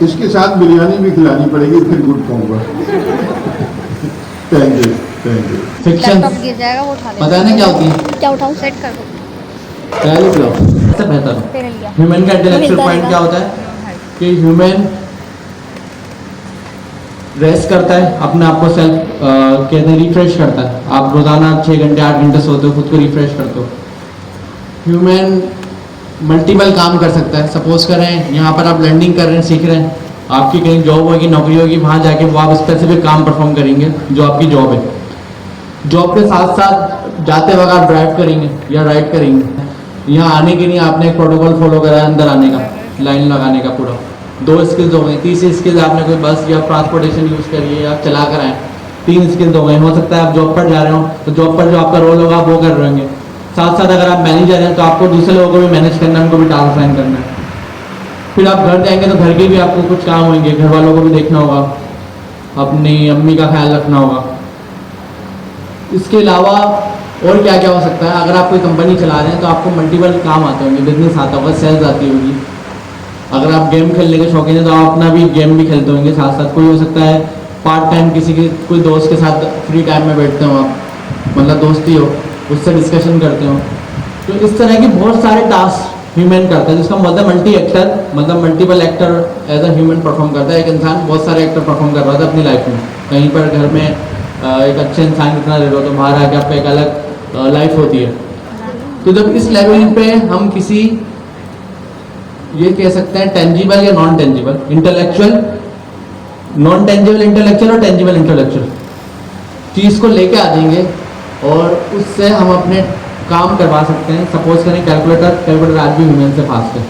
इसके साथ बिरयानी भी खिलानी पड़ेगी, फिर गुड कहूँगा। Thank you, thank you. Fiction laptop गिर जाएगा, वो उठा ले। पता है ना क्या होती है? क्या उठाऊं? सेट कर दो। पहले फिर सबसे बेहतर तेरे लिए ह्यूमन का इंटेलेक्चुअल पॉइंट क्या होता है कि ह्यूमन रेस्ट करता है, अपने आप को सेल्फ कहते हैं रिफ्रेश करता है। आप रोजाना 6 घंटे 8 घंटे सोते हो, खुद को रिफ्रेश करते हो। ह्यूमन मल्टीपल काम कर सकता है। सपोज करें यहाँ पर आप लर्निंग कर रहे हैं, सीख रहे हैं, आपकी कहीं जॉब होगी, नौकरी होगी, वहाँ जाके वो आप स्पेसिफिक काम परफॉर्म करेंगे जो आपकी जॉब है। जॉब के साथ साथ जाते वक्त आप ड्राइव करेंगे या राइड करेंगे। यहाँ आने के लिए आपने एक प्रोटोकॉल फॉलो करा है, अंदर आने का, लाइन लगाने का पूरा। 2 स्किल्स हो गए। तीसरी स्किल्स आपने कोई बस या ट्रांसपोर्टेशन यूज़ करिए या चला कर आए, 3 स्किल्स हो गए। हो सकता है आप जॉब पर जा रहे हो तो जॉब पर जो आपका रोल होगा आप वो कर रहे होंगे। साथ साथ अगर आप मैनेजर हैं तो आपको दूसरे लोगों को भी मैनेज करना है, उनको भी टास्क असाइन करना है। फिर आप घर जाएंगे तो घर के भी आपको कुछ काम होंगे, घर वालों को भी देखना होगा, अपनी अम्मी का ख्याल रखना होगा। इसके अलावा और क्या क्या हो सकता है? अगर आप कोई कंपनी चला रहे हैं तो आपको मल्टीपल काम आते होंगे, बिजनेस आता होगा, सेल्स आती होगी। अगर आप गेम खेलने के शौकीन हैं तो आप अपना भी गेम भी खेलते होंगे साथ साथ। कोई हो सकता है पार्ट टाइम किसी के कोई दोस्त के साथ फ्री टाइम में बैठते हो आप, मतलब दोस्ती हो, उससे डिस्कशन करते हो। तो इस तरह के बहुत सारे टास्क ह्यूमन करता है, जिसका मतलब मल्टी एक्टर, मतलब multiple actor as a human perform करता है। एक इंसान बहुत सारे एक्टर परफॉर्म कर रहा था अपनी लाइफ में। कहीं पर घर में एक अच्छे इंसान कितना रह रहे हो तो बाहर आके आपका एक अलग लाइफ होती है। तो जब इस लेवल पे हम किसी ये कह सकते हैं टेंजिबल या non tangible intellectual, non tangible intellectual और टेंजिबल इंटेलेक्चुअल चीज़ को लेके आ जाएंगे और उससे हम अपने काम करवा सकते हैं। सपोज करें कैलकुलेटर आज भी ह्यूमन से फास्ट है,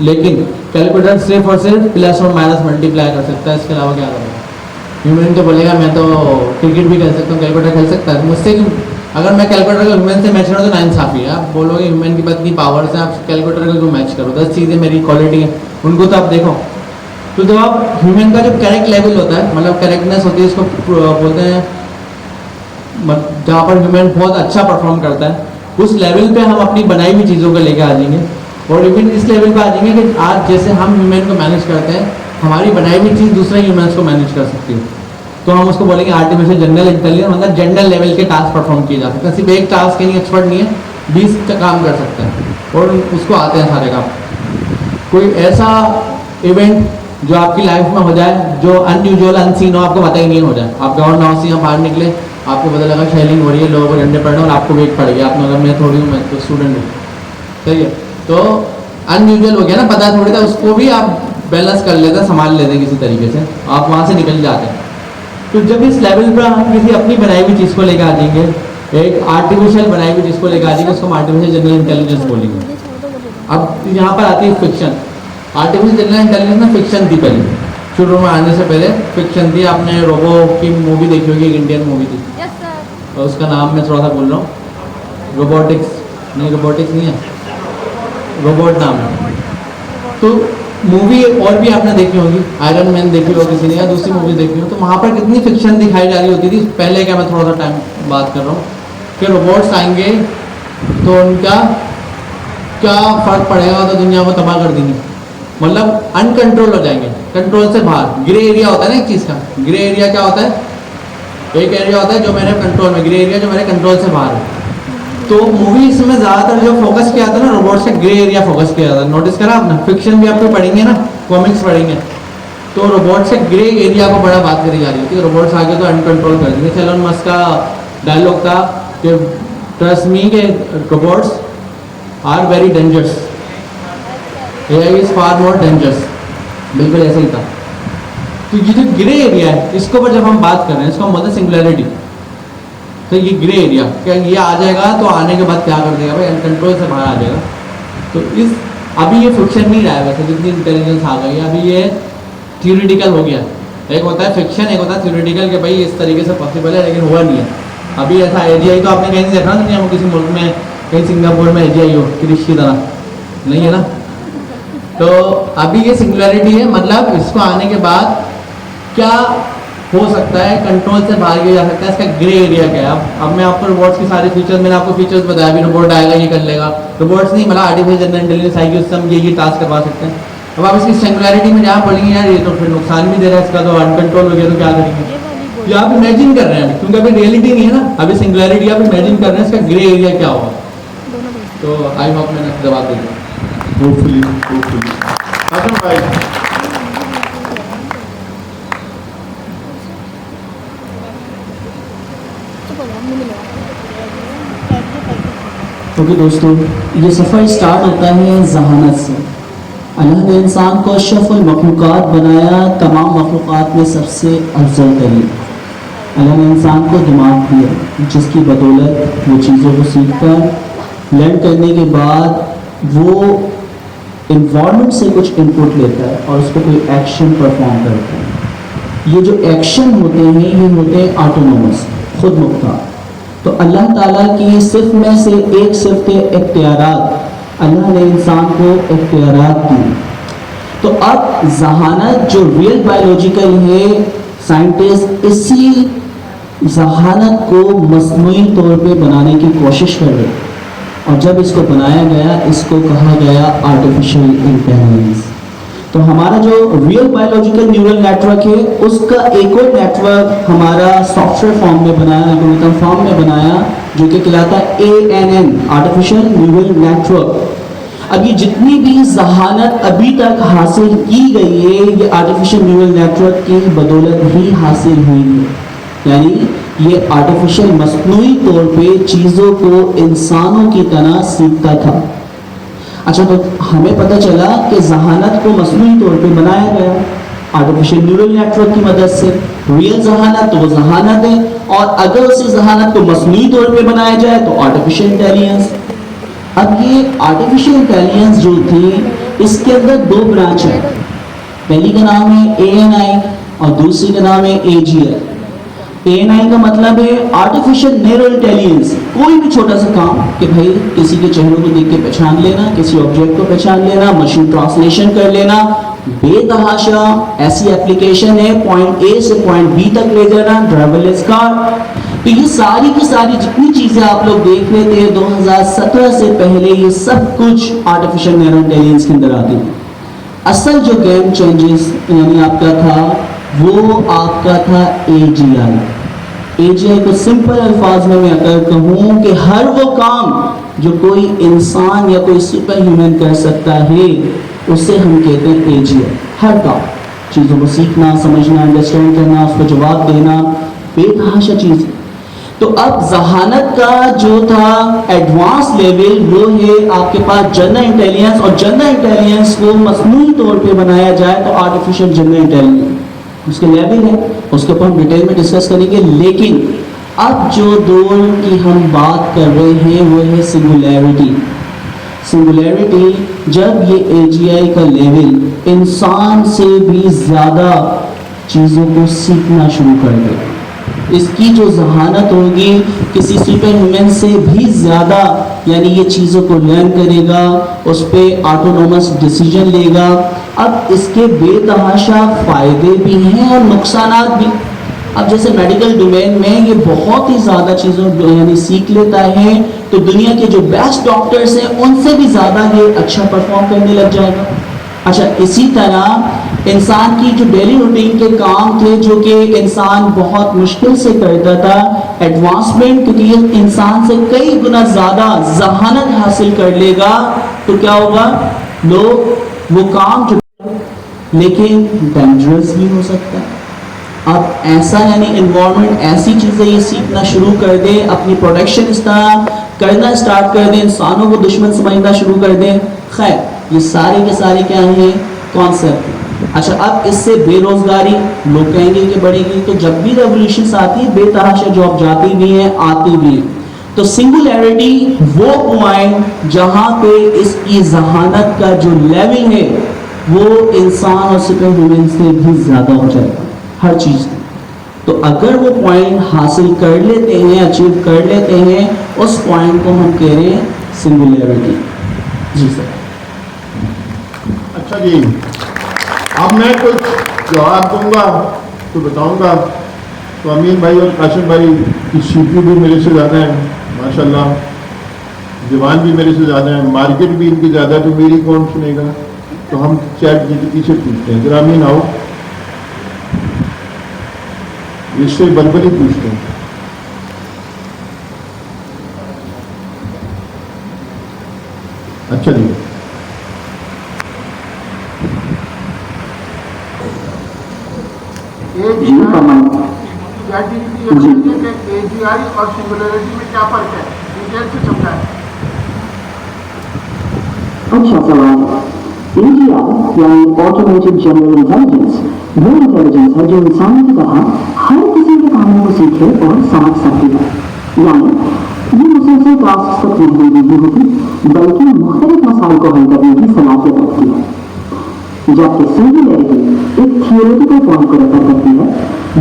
लेकिन कैलकुलेटर सिर्फ और सिर्फ प्लस और माइनस मल्टीप्लाई कर सकता है। इसके अलावा क्या करेगा? ह्यूमन तो बोलेगा मैं तो क्रिकेट भी खेल सकता हूँ, कैलकुलेटर खेल सकता है मुझसे। अगर मैं कैलकुलेटर को ह्यूमन से मैच करूँ तो नाइंसाफी है। आप बोलोगे ह्यूमन की इतनी पावर से आप कैलकुलेटर को क्यों मैच करो? 10 चीज़ें मेरी क्वालिटी है, उनको तो आप देखो। तो जब आप ह्यूमन का जो करेक्ट लेवल होता है, मतलब करेक्टनेस होती है, इसको बोलते हैं जहाँ पर ह्यूमन बहुत अच्छा परफॉर्म करता है, उस लेवल पे हम अपनी बनाई हुई चीज़ों को लेकर आ जाएंगे। और इवन इस लेवल पे आ जाएंगे कि आज जैसे हम ह्यूमन को मैनेज करते हैं, हमारी बनाई हुई चीज़ दूसरे ह्यूमन्स को मैनेज कर सकती है। तो हम उसको बोलेंगे आर्टिफिशियल जनरल इंटेलिजेंस, मतलब जनरल लेवल के टास्क परफॉर्म किए जा सकते हैं। सिर्फ एक टास्क के लिए एक्सपर्ट नहीं है, 20 का काम कर सकते हैं और उसको आते हैं सारे काम। कोई ऐसा इवेंट जो आपकी लाइफ में हो जाए जो अनयूजुअल अनसीन हो, आपको पता ही नहीं हो जाए, आप गवर्न हाउस से यहाँ बाहर निकले, आपको पता लगा शेलिंग हो रही है, लोगों को डंडे पड़ रहे हैं और आपको वेट पड़ गया। आपने अगर मैं थोड़ी हूँ, मैं तो स्टूडेंट हूँ, सही है, तो अनयूजुअल हो गया ना, पता थोड़ी था, उसको भी आप बैलेंस कर लेते हैं, संभाल लेते हैं किसी तरीके से, आप वहाँ से निकल जाते हैं। तो जब इस लेवल पर हम किसी अपनी बनाई हुई चीज़ को लेकर आ जाएंगे, एक आर्टिफिशियल बनाई हुई चीज़ को लेकर आ जाएंगे, उसको हम आर्टिफिशियल जनरल इंटेलिजेंस बोलेंगे। अब यहाँ पर आती है फिक्शन। आर्टिफिशियल जनरल इंटेलिजेंस में फिक्शन थी पहले, शुरू में आने से पहले फिक्शन थी। आपने रोबो की मूवी देखी होगी, एक इंडियन मूवी थी, और उसका नाम मैं थोड़ा सा बोल रहा हूँ, रोबोटिक्स नहीं है, रोबोट नाम है। तो मूवी और भी आपने देखी होगी, आयरन मैन देखी होगी किसी ने, या दूसरी मूवी देखी हो, तो वहाँ पर कितनी फिक्शन दिखाई जा रही होती थी पहले। क्या मैं थोड़ा सा टाइम बात कर रहा हूँ कि रोबोट्स आएंगे तो उनका क्या फ़र्क पड़ेगा, तो दुनिया को तबाह कर देंगे, मतलब अनकंट्रोल हो जाएंगे, कंट्रोल से बाहर। ग्रे एरिया होता है ना एक चीज़ का, ग्रे एरिया क्या होता है? एक एरिया होता है जो मेरे कंट्रोल में, ग्रे एरिया जो मेरे कंट्रोल से बाहर है। तो मूवीज में ज़्यादातर जो फोकस किया था ना, रोबोट से ग्रे एरिया फोकस किया था। नोटिस करा आपने? फिक्शन भी आपको पढ़ेंगे ना, कॉमिक्स पढ़ेंगे, तो रोबोट से ग्रे एरिया को बड़ा बात करी जा रही होती है। रोबोट्स आगे तो अनकंट्रोल कर देंगे। एलन मस्क का डायलॉग था कि ट्रस्ट मी के robots are very dangerous, AI is far more dangerous, बिल्कुल ऐसा ही था। तो ये जो ग्रे एरिया है, इसके ऊपर जब हम बात कर रहे हैं, इसका मतलब सिंगुलैरिटी। तो ये ग्रे एरिया क्या ये आ जाएगा, तो आने के बाद क्या कर देगा भाई, अनकंट्रोल से बाहर आ जाएगा। तो इस अभी ये फिक्शन नहीं रहा है वैसे, जितनी इंटेलिजेंस आ गई है, अभी ये थ्योरेटिकल हो गया। एक होता है फिक्शन, एक होता है थ्योरेटिकल, कि भाई इस तरीके से पॉसिबल है, लेकिन हुआ नहीं है अभी। ऐसा एजीआई तो आपने कहीं नहीं देखा ना दुनिया में, किसी मुल्क में, कहीं सिंगापुर में एजीआई हो क्रिश की तरह, नहीं है ना। तो अभी ये सिंगुलैरिटी है, मतलब इसको आने के बाद क्या हो सकता है, कंट्रोल से बाहर किया जा सकता है, इसका ग्रे एरिया क्या है। अब मैं आपको रोबोट्स के सारे फीचर्स, मैंने आपको फीचर्स बताया, अभी रोबोट आएगा ये कर लेगा, रोबोट्स नहीं मतलब आर्टिफिशियल जनरल इंटेलिजेंस आएगी, उससे हम ये टास्क करवा सकते हैं। अब आप इसकी सिंगुलैरिटी में जहाँ पढ़ेंगे यार ये तो फिर नुकसान भी दे रहा है इसका, तो अनकंट्रोल हो गया तो क्या करेंगे। ये आप इमेजिन कर रहे हैं, क्योंकि अभी रियलिटी नहीं है ना, अभी सिंगुलैरिटी आप इमेजिन कर रहे हैं, इसका ग्रे एरिया क्या होगा। तो आई होप मैंने जवाब दे दिया। होपफुली आजम भाई। ओके दोस्तों, ये सफ़र स्टार्ट होता है जहानत से। अल्लाह ने इंसान को अशरफुल मखलूक़ात बनाया, तमाम मखलूक़ात में सबसे अफजल तरीन। अल्लाह ने इंसान को दिमाग दिया, जिसकी बदौलत वो चीज़ों को सीखकर लर्न करने के बाद वो इन्वायरमेंट से कुछ इनपुट लेता है और उस पर कोई एक्शन परफॉर्म करता है। ये जो एक्शन होते हैं ये होते हैं ऑटोनोमस, खुद मुख्तार। तो अल्लाह ताला की सिर्फ में से एक सिर्फ के इख्तियारात, अल्लाह ने इंसान को इख्तियारात दिए। तो अब जहानत जो रियल बायोलॉजिकल है, साइंटिस्ट इसी जहानत को मसनूई तौर पे बनाने की कोशिश कर रहे, और जब इसको बनाया गया इसको कहा गया आर्टिफिशियल इंटेलिजेंस। तो हमारा जो रियल बायोलॉजिकल न्यूरल नेटवर्क है उसका एक और नेटवर्क हमारा सॉफ्टवेयर फॉर्म में बनाया, एल्गोरिथम फॉर्म में बनाया, जो कि कहलाता है ANN, आर्टिफिशियल न्यूरल नेटवर्क। अब ये जितनी भी जहानत अभी तक हासिल की गई है ये आर्टिफिशियल न्यूरल नेटवर्क की बदौलत ही हासिल हुई है। यानी ये आर्टिफिशियल मसनूई तौर पे चीज़ों को इंसानों की तरह सीखता था। अच्छा, तो हमें पता चला कि जहानत को मसनूई तौर पे बनाया गया आर्टिफिशियल न्यूरल नेटवर्क की मदद से। रियल जहानत तो वो जहानत है, और अगर उसी जहानत को मसनूई तौर पे बनाया जाए तो आर्टिफिशियल इंटेलिजेंस। अब ये आर्टिफिशियल इंटेलिजेंस जो थी इसके अंदर दो ब्रांच है, पहली का नाम है ANI और दूसरी का नाम है AGI। ANI का मतलब है आर्टिफिशियल न्यूरल इंटेलिजेंस। कोई भी छोटा सा काम कि भाई किसी के चेहरों को देख के पहचान लेना, किसी ऑब्जेक्ट को पहचान लेना, मशीन ट्रांसलेशन कर लेना, बेतहाशा ऐसी एप्लीकेशन है, पॉइंट A से पॉइंट B तक ले जाना, ड्राइवरलेस कार। तो ये सारी की सारी जितनी चीजें आप लोग देख रहे थे 2017 से पहले, ये सब कुछ आर्टिफिशियल न्यूरल इंटेलिजेंस के अंदर आती थी। असल जो गेम चेंजेस यानी आपका था वो आपका था AGI। AGI को सिंपल अल्फाज में मैं अगर कहूँ कि हर वो काम जो कोई इंसान या कोई सुपर ह्यूमन कर सकता है उसे हम कहते हैं AGI। हर काम, चीज़ों को सीखना, समझना, अंडरस्टैंड करना, उसको जवाब देना, बेतहाशा चीज़। तो अब जहानत का जो था एडवांस लेवल वो है आपके पास जनरल इंटेलिजेंस, और जनरल इंटेलिजेंस को मसनूई तौर पे बनाया जाए तो आर्टिफिशियल जनरल इंटेलिजेंस उसके लेवल है, उसके ऊपर हम डिटेल में डिस्कस करेंगे। लेकिन अब जो दौर की हम बात कर रहे हैं वो है सिंगुलैरिटी। सिंगुलैरिटी जब ये AGI का लेवल इंसान से भी ज़्यादा चीज़ों को सीखना शुरू कर दे, इसकी जो जहानत होगी किसी सुपर ह्यूमन से भी ज़्यादा, यानी ये चीज़ों को लर्न करेगा, उस पर ऑटोनोमस डिसीजन लेगा। अब इसके बेतहाशा फ़ायदे भी हैं और नुकसानात भी। अब जैसे मेडिकल डोमेन में ये बहुत ही ज़्यादा चीज़ों यानी सीख लेता है, तो दुनिया के जो बेस्ट डॉक्टर्स हैं उनसे भी ज़्यादा ये अच्छा परफॉर्म करने लग जाएगा। अच्छा, इसी तरह इंसान की जो डेली रूटीन के काम थे जो कि इंसान बहुत मुश्किल से करता था, एडवांसमेंट क्योंकि ये इंसान से कई गुना ज़्यादा जहानत हासिल कर लेगा, तो क्या होगा, लोग वो काम जो लेकिन डेंजरस भी हो सकता है। अब ऐसा यानी इन्वायरमेंट ऐसी चीज़ें ये सीखना शुरू कर दे, अपनी प्रोटेक्शन इस तरह करना स्टार्ट कर दे, इंसानों को दुश्मन समझना शुरू कर दे। खैर, ये सारे के सारे क्या हैं, कॉन्सेप्ट। अच्छा, अब इससे बेरोजगारी लोग कहेंगे कि बढ़ेगी, तो जब भी रेवोल्यूशन आती है बेतहाशा जॉब जाती भी हैं, आती भी हैं। तो सिंगुलैरिटी वो पॉइंट जहाँ पे इसकी जहानत का जो लेवल है वो इंसान और सुपर ह्यूमन से भी ज़्यादा हो जाएगा हर चीज़ में। तो अगर वो पॉइंट हासिल कर लेते हैं, अचीव कर लेते हैं, उस पॉइंट को हम कह रहे हैं सिंगुलैरिटी। जी सर। अच्छा जी, अब मैं कुछ जवाब दूंगा तो बताऊंगा। तो अमीन भाई और काशिम भाई की सीपी भी मेरे से ज़्यादा है माशाल्लाह, जवान भी मेरे से ज़्यादा है, मार्केट भी इनकी ज़्यादा है, तो मेरी कौन सुनेगा। तो हम चैट जीपीटी से पूछते हैं, जरा अमीन आओ, इससे बलबली पूछते हैं। अच्छा जी, जी कमल जी। एजीआई और सिंगुलरिटी में क्या फर्क है, डिटेल से समझाएं। अच्छा सवाल। एजीआई यानी ऑटोमेटेड जनरल इंटेलिजेंस वो इंटेलिजेंस है जो इंसान की तरह हर किसी के कामों को सीखे और समझ सकती है। यानी ये मुसलसल टास्क तक नहीं होती बल्कि मुख्तलिफ मसाइल को हल करने की सलाहियत रखती है। जबकि सिंगुलरिटी एक थियोरेटिकल पॉइंट को रेफर करती है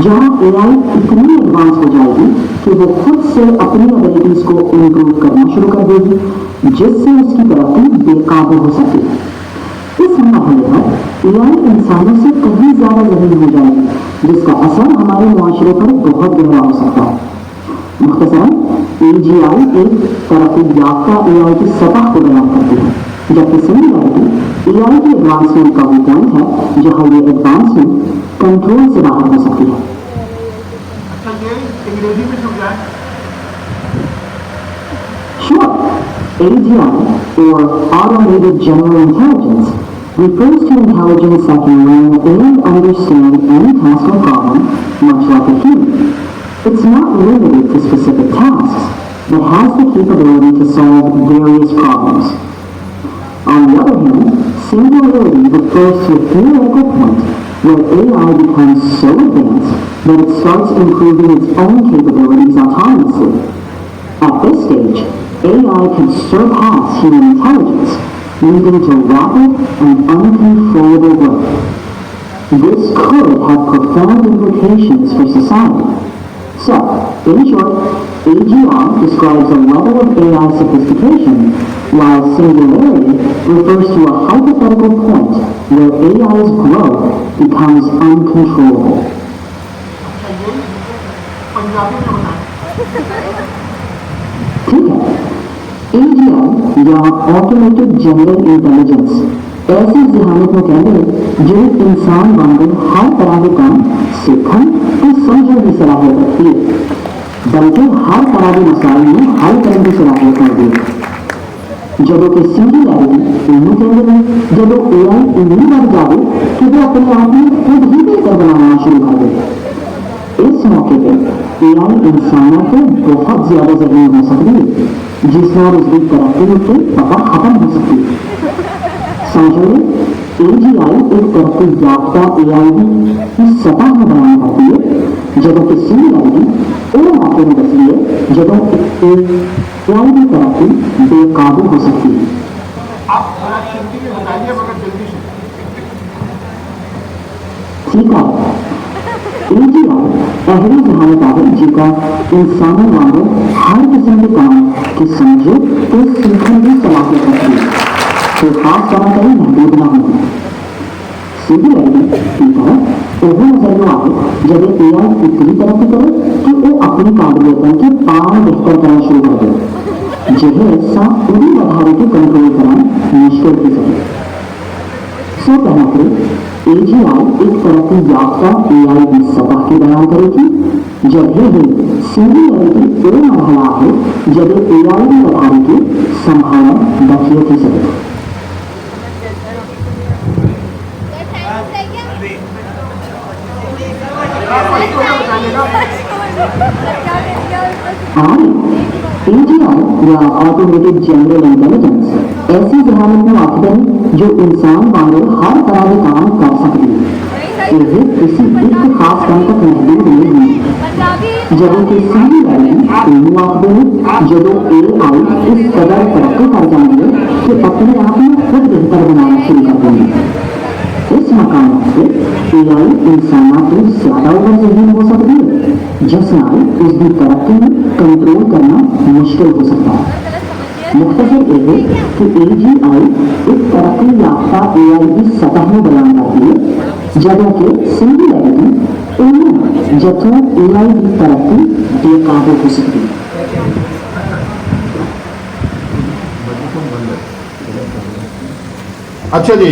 जहां एआई इतनी एडवांस हो जाएगी कि वो खुद से अपनी एबिलिटीज को इम्प्रूव करना शुरू कर देगी, जिससे उसकी तरक्की बेकाबू हो सके। इस मरहले पर एआई इंसानों से कहीं ज्यादा जलील हो जाएगी, जिसका असर हमारे मुआशरे पर बहुत गहरा हो सकता है। मुख्तसरन एजीआई एक तरक्की याफ्ता एआई की सतह को बयान करती है, जबकि सिंगुलरिटी एआई की एडवांसमेंट का वो पॉइंट है जहां ये एडवांसमेंट कंट्रोल से बाहर हो सकती है। अच्छा, ये अंग्रेजी में समझाएं। Sure. AGI, or Automated General Intelligence, refers to intelligence that can learn and understand any task or problem, much like a human. It's not limited to specific tasks, but has the capability to solve various problems. On the other hand, singularity refers to a theoretical point where AI becomes so advanced that it starts improving its own capabilities autonomously. At this stage, AI can surpass human intelligence, leading to rapid and uncontrollable growth. This could have profound implications for society. So, in short, AGI describes a level of AI sophistication, while singularity refers to a hypothetical point where AI's growth becomes uncontrollable. अच्छा, ये पंजाबी में बताएं। ठीक है। AGI या automated general intelligence ऐसी जहानत को कहते हैं जो इंसान बनकर हर तरह के काम सीखने और समझने की सलाहियत रखती है, बल्कि हर तरह के मसाइल में हल करने की सलाहियत रखती है। जब कि सिंगुलरिटी इन्हें कहते हैं जब एआई इन्हीं बढ़ जाए कि वो अपने आप में खुद ही बेहतर बनाना शुरू कर दे। इस मौके पर एआई इंसानों को बहुत ज्यादा जरूरी हो सकती है, जिसमें उसकी तरक्की से पता खत्म हो सकती है। समझिए, एजीआई एक तरक्की याफ्ता एआई की सतह में बयान करती है, जबकि सिंगुलरिटी और मौके में बचती है जब एआई की तरक्की बेकाबू हो सकती है। आप थोड़ा हिंदी में बताइए मगर जल्दी से। ठीक है। एजीआई पहली जहानत है जिसका इंसानों वालों हर किस्म के काम की समझे तो सीखने की सलाहियत रखती है, तो खास जानकारी महदूद न होगी। सिंगुलरिटी की तरह वो नजरिया आए जब एआई इतनी तरक्की करे कि वो अपनी काबिलियतों के पार बेहतर करना शुरू कर दे, जिन्हें हिस्सा पूरी आधार के कंट्रोल करना मुश्किल की सके। सो कहना करें एजीआई एक तरक्की याफ्ता एआई की सतह की बयान करेगी, जब ही सिंगुलरिटी वो मरहला है जब एआई की अथॉरिटी संभालना बखियत ही सके। एजीआई या ऑटोमेटेड जनरल इंटेलिजेंस ऐसी जहानत में वाक़ है जो इंसान वाले हर तरह के काम कर सकती है, ये किसी एक खास काम तक महदूद नहीं है। जबकि सिंगुलरिटी वाक़ है जब एआई इस कदर तरक्की कर जाती है कि अपने आप में खुद बेहतर बनाना शुरू कर देंगे। इस मकान से एआई इंसानों को ज्यादा ऊपर जमीन हो सकती है, जिससे उसकी तरक्की में कंट्रोल करना मुश्किल हो सकता है। मुख्तसर ये है कि एजीआई एक तरक्की याफ्ता एआई की सतह में बयान करती है जबकि सिंगुलैरिटी उन्हें जखों एआई की तरक्की बेकाबू हो सकती है। अच्छा जी,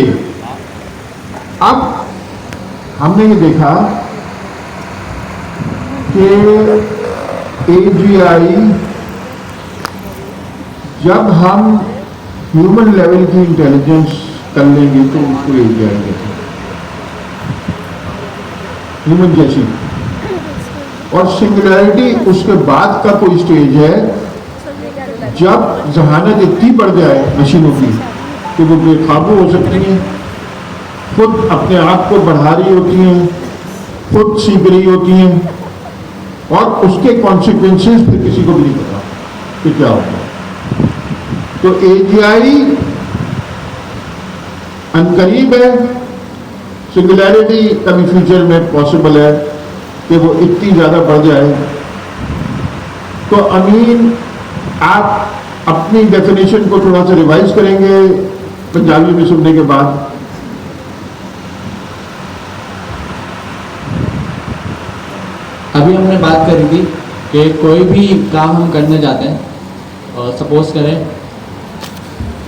अब हमने ये देखा कि AGI जब हम ह्यूमन लेवल की इंटेलिजेंस कर लेंगे तो उसको AGI कहते हैं, ह्यूमन जैसी। और सिंगुलैरिटी उसके बाद का कोई स्टेज है जब जहानत इतनी बढ़ जाए मशीनों की कि वो बेकाबू हो सकती हैं, खुद अपने आप को बढ़ा रही होती हैं, खुद सीख रही होती हैं, और उसके कॉन्सिक्वेंसेस फिर किसी को भी नहीं पता कि क्या होगा। तो AGI अनकरीब है, सिंगुलैरिटी कभी फ्यूचर में पॉसिबल है कि वो इतनी ज़्यादा बढ़ जाए। तो अमीन, आप अपनी डेफिनेशन को थोड़ा सा रिवाइज करेंगे पंजाबी में सुनने के बाद? अभी हमने बात करी थी कि कोई भी काम हम करने जाते हैं, और सपोज करें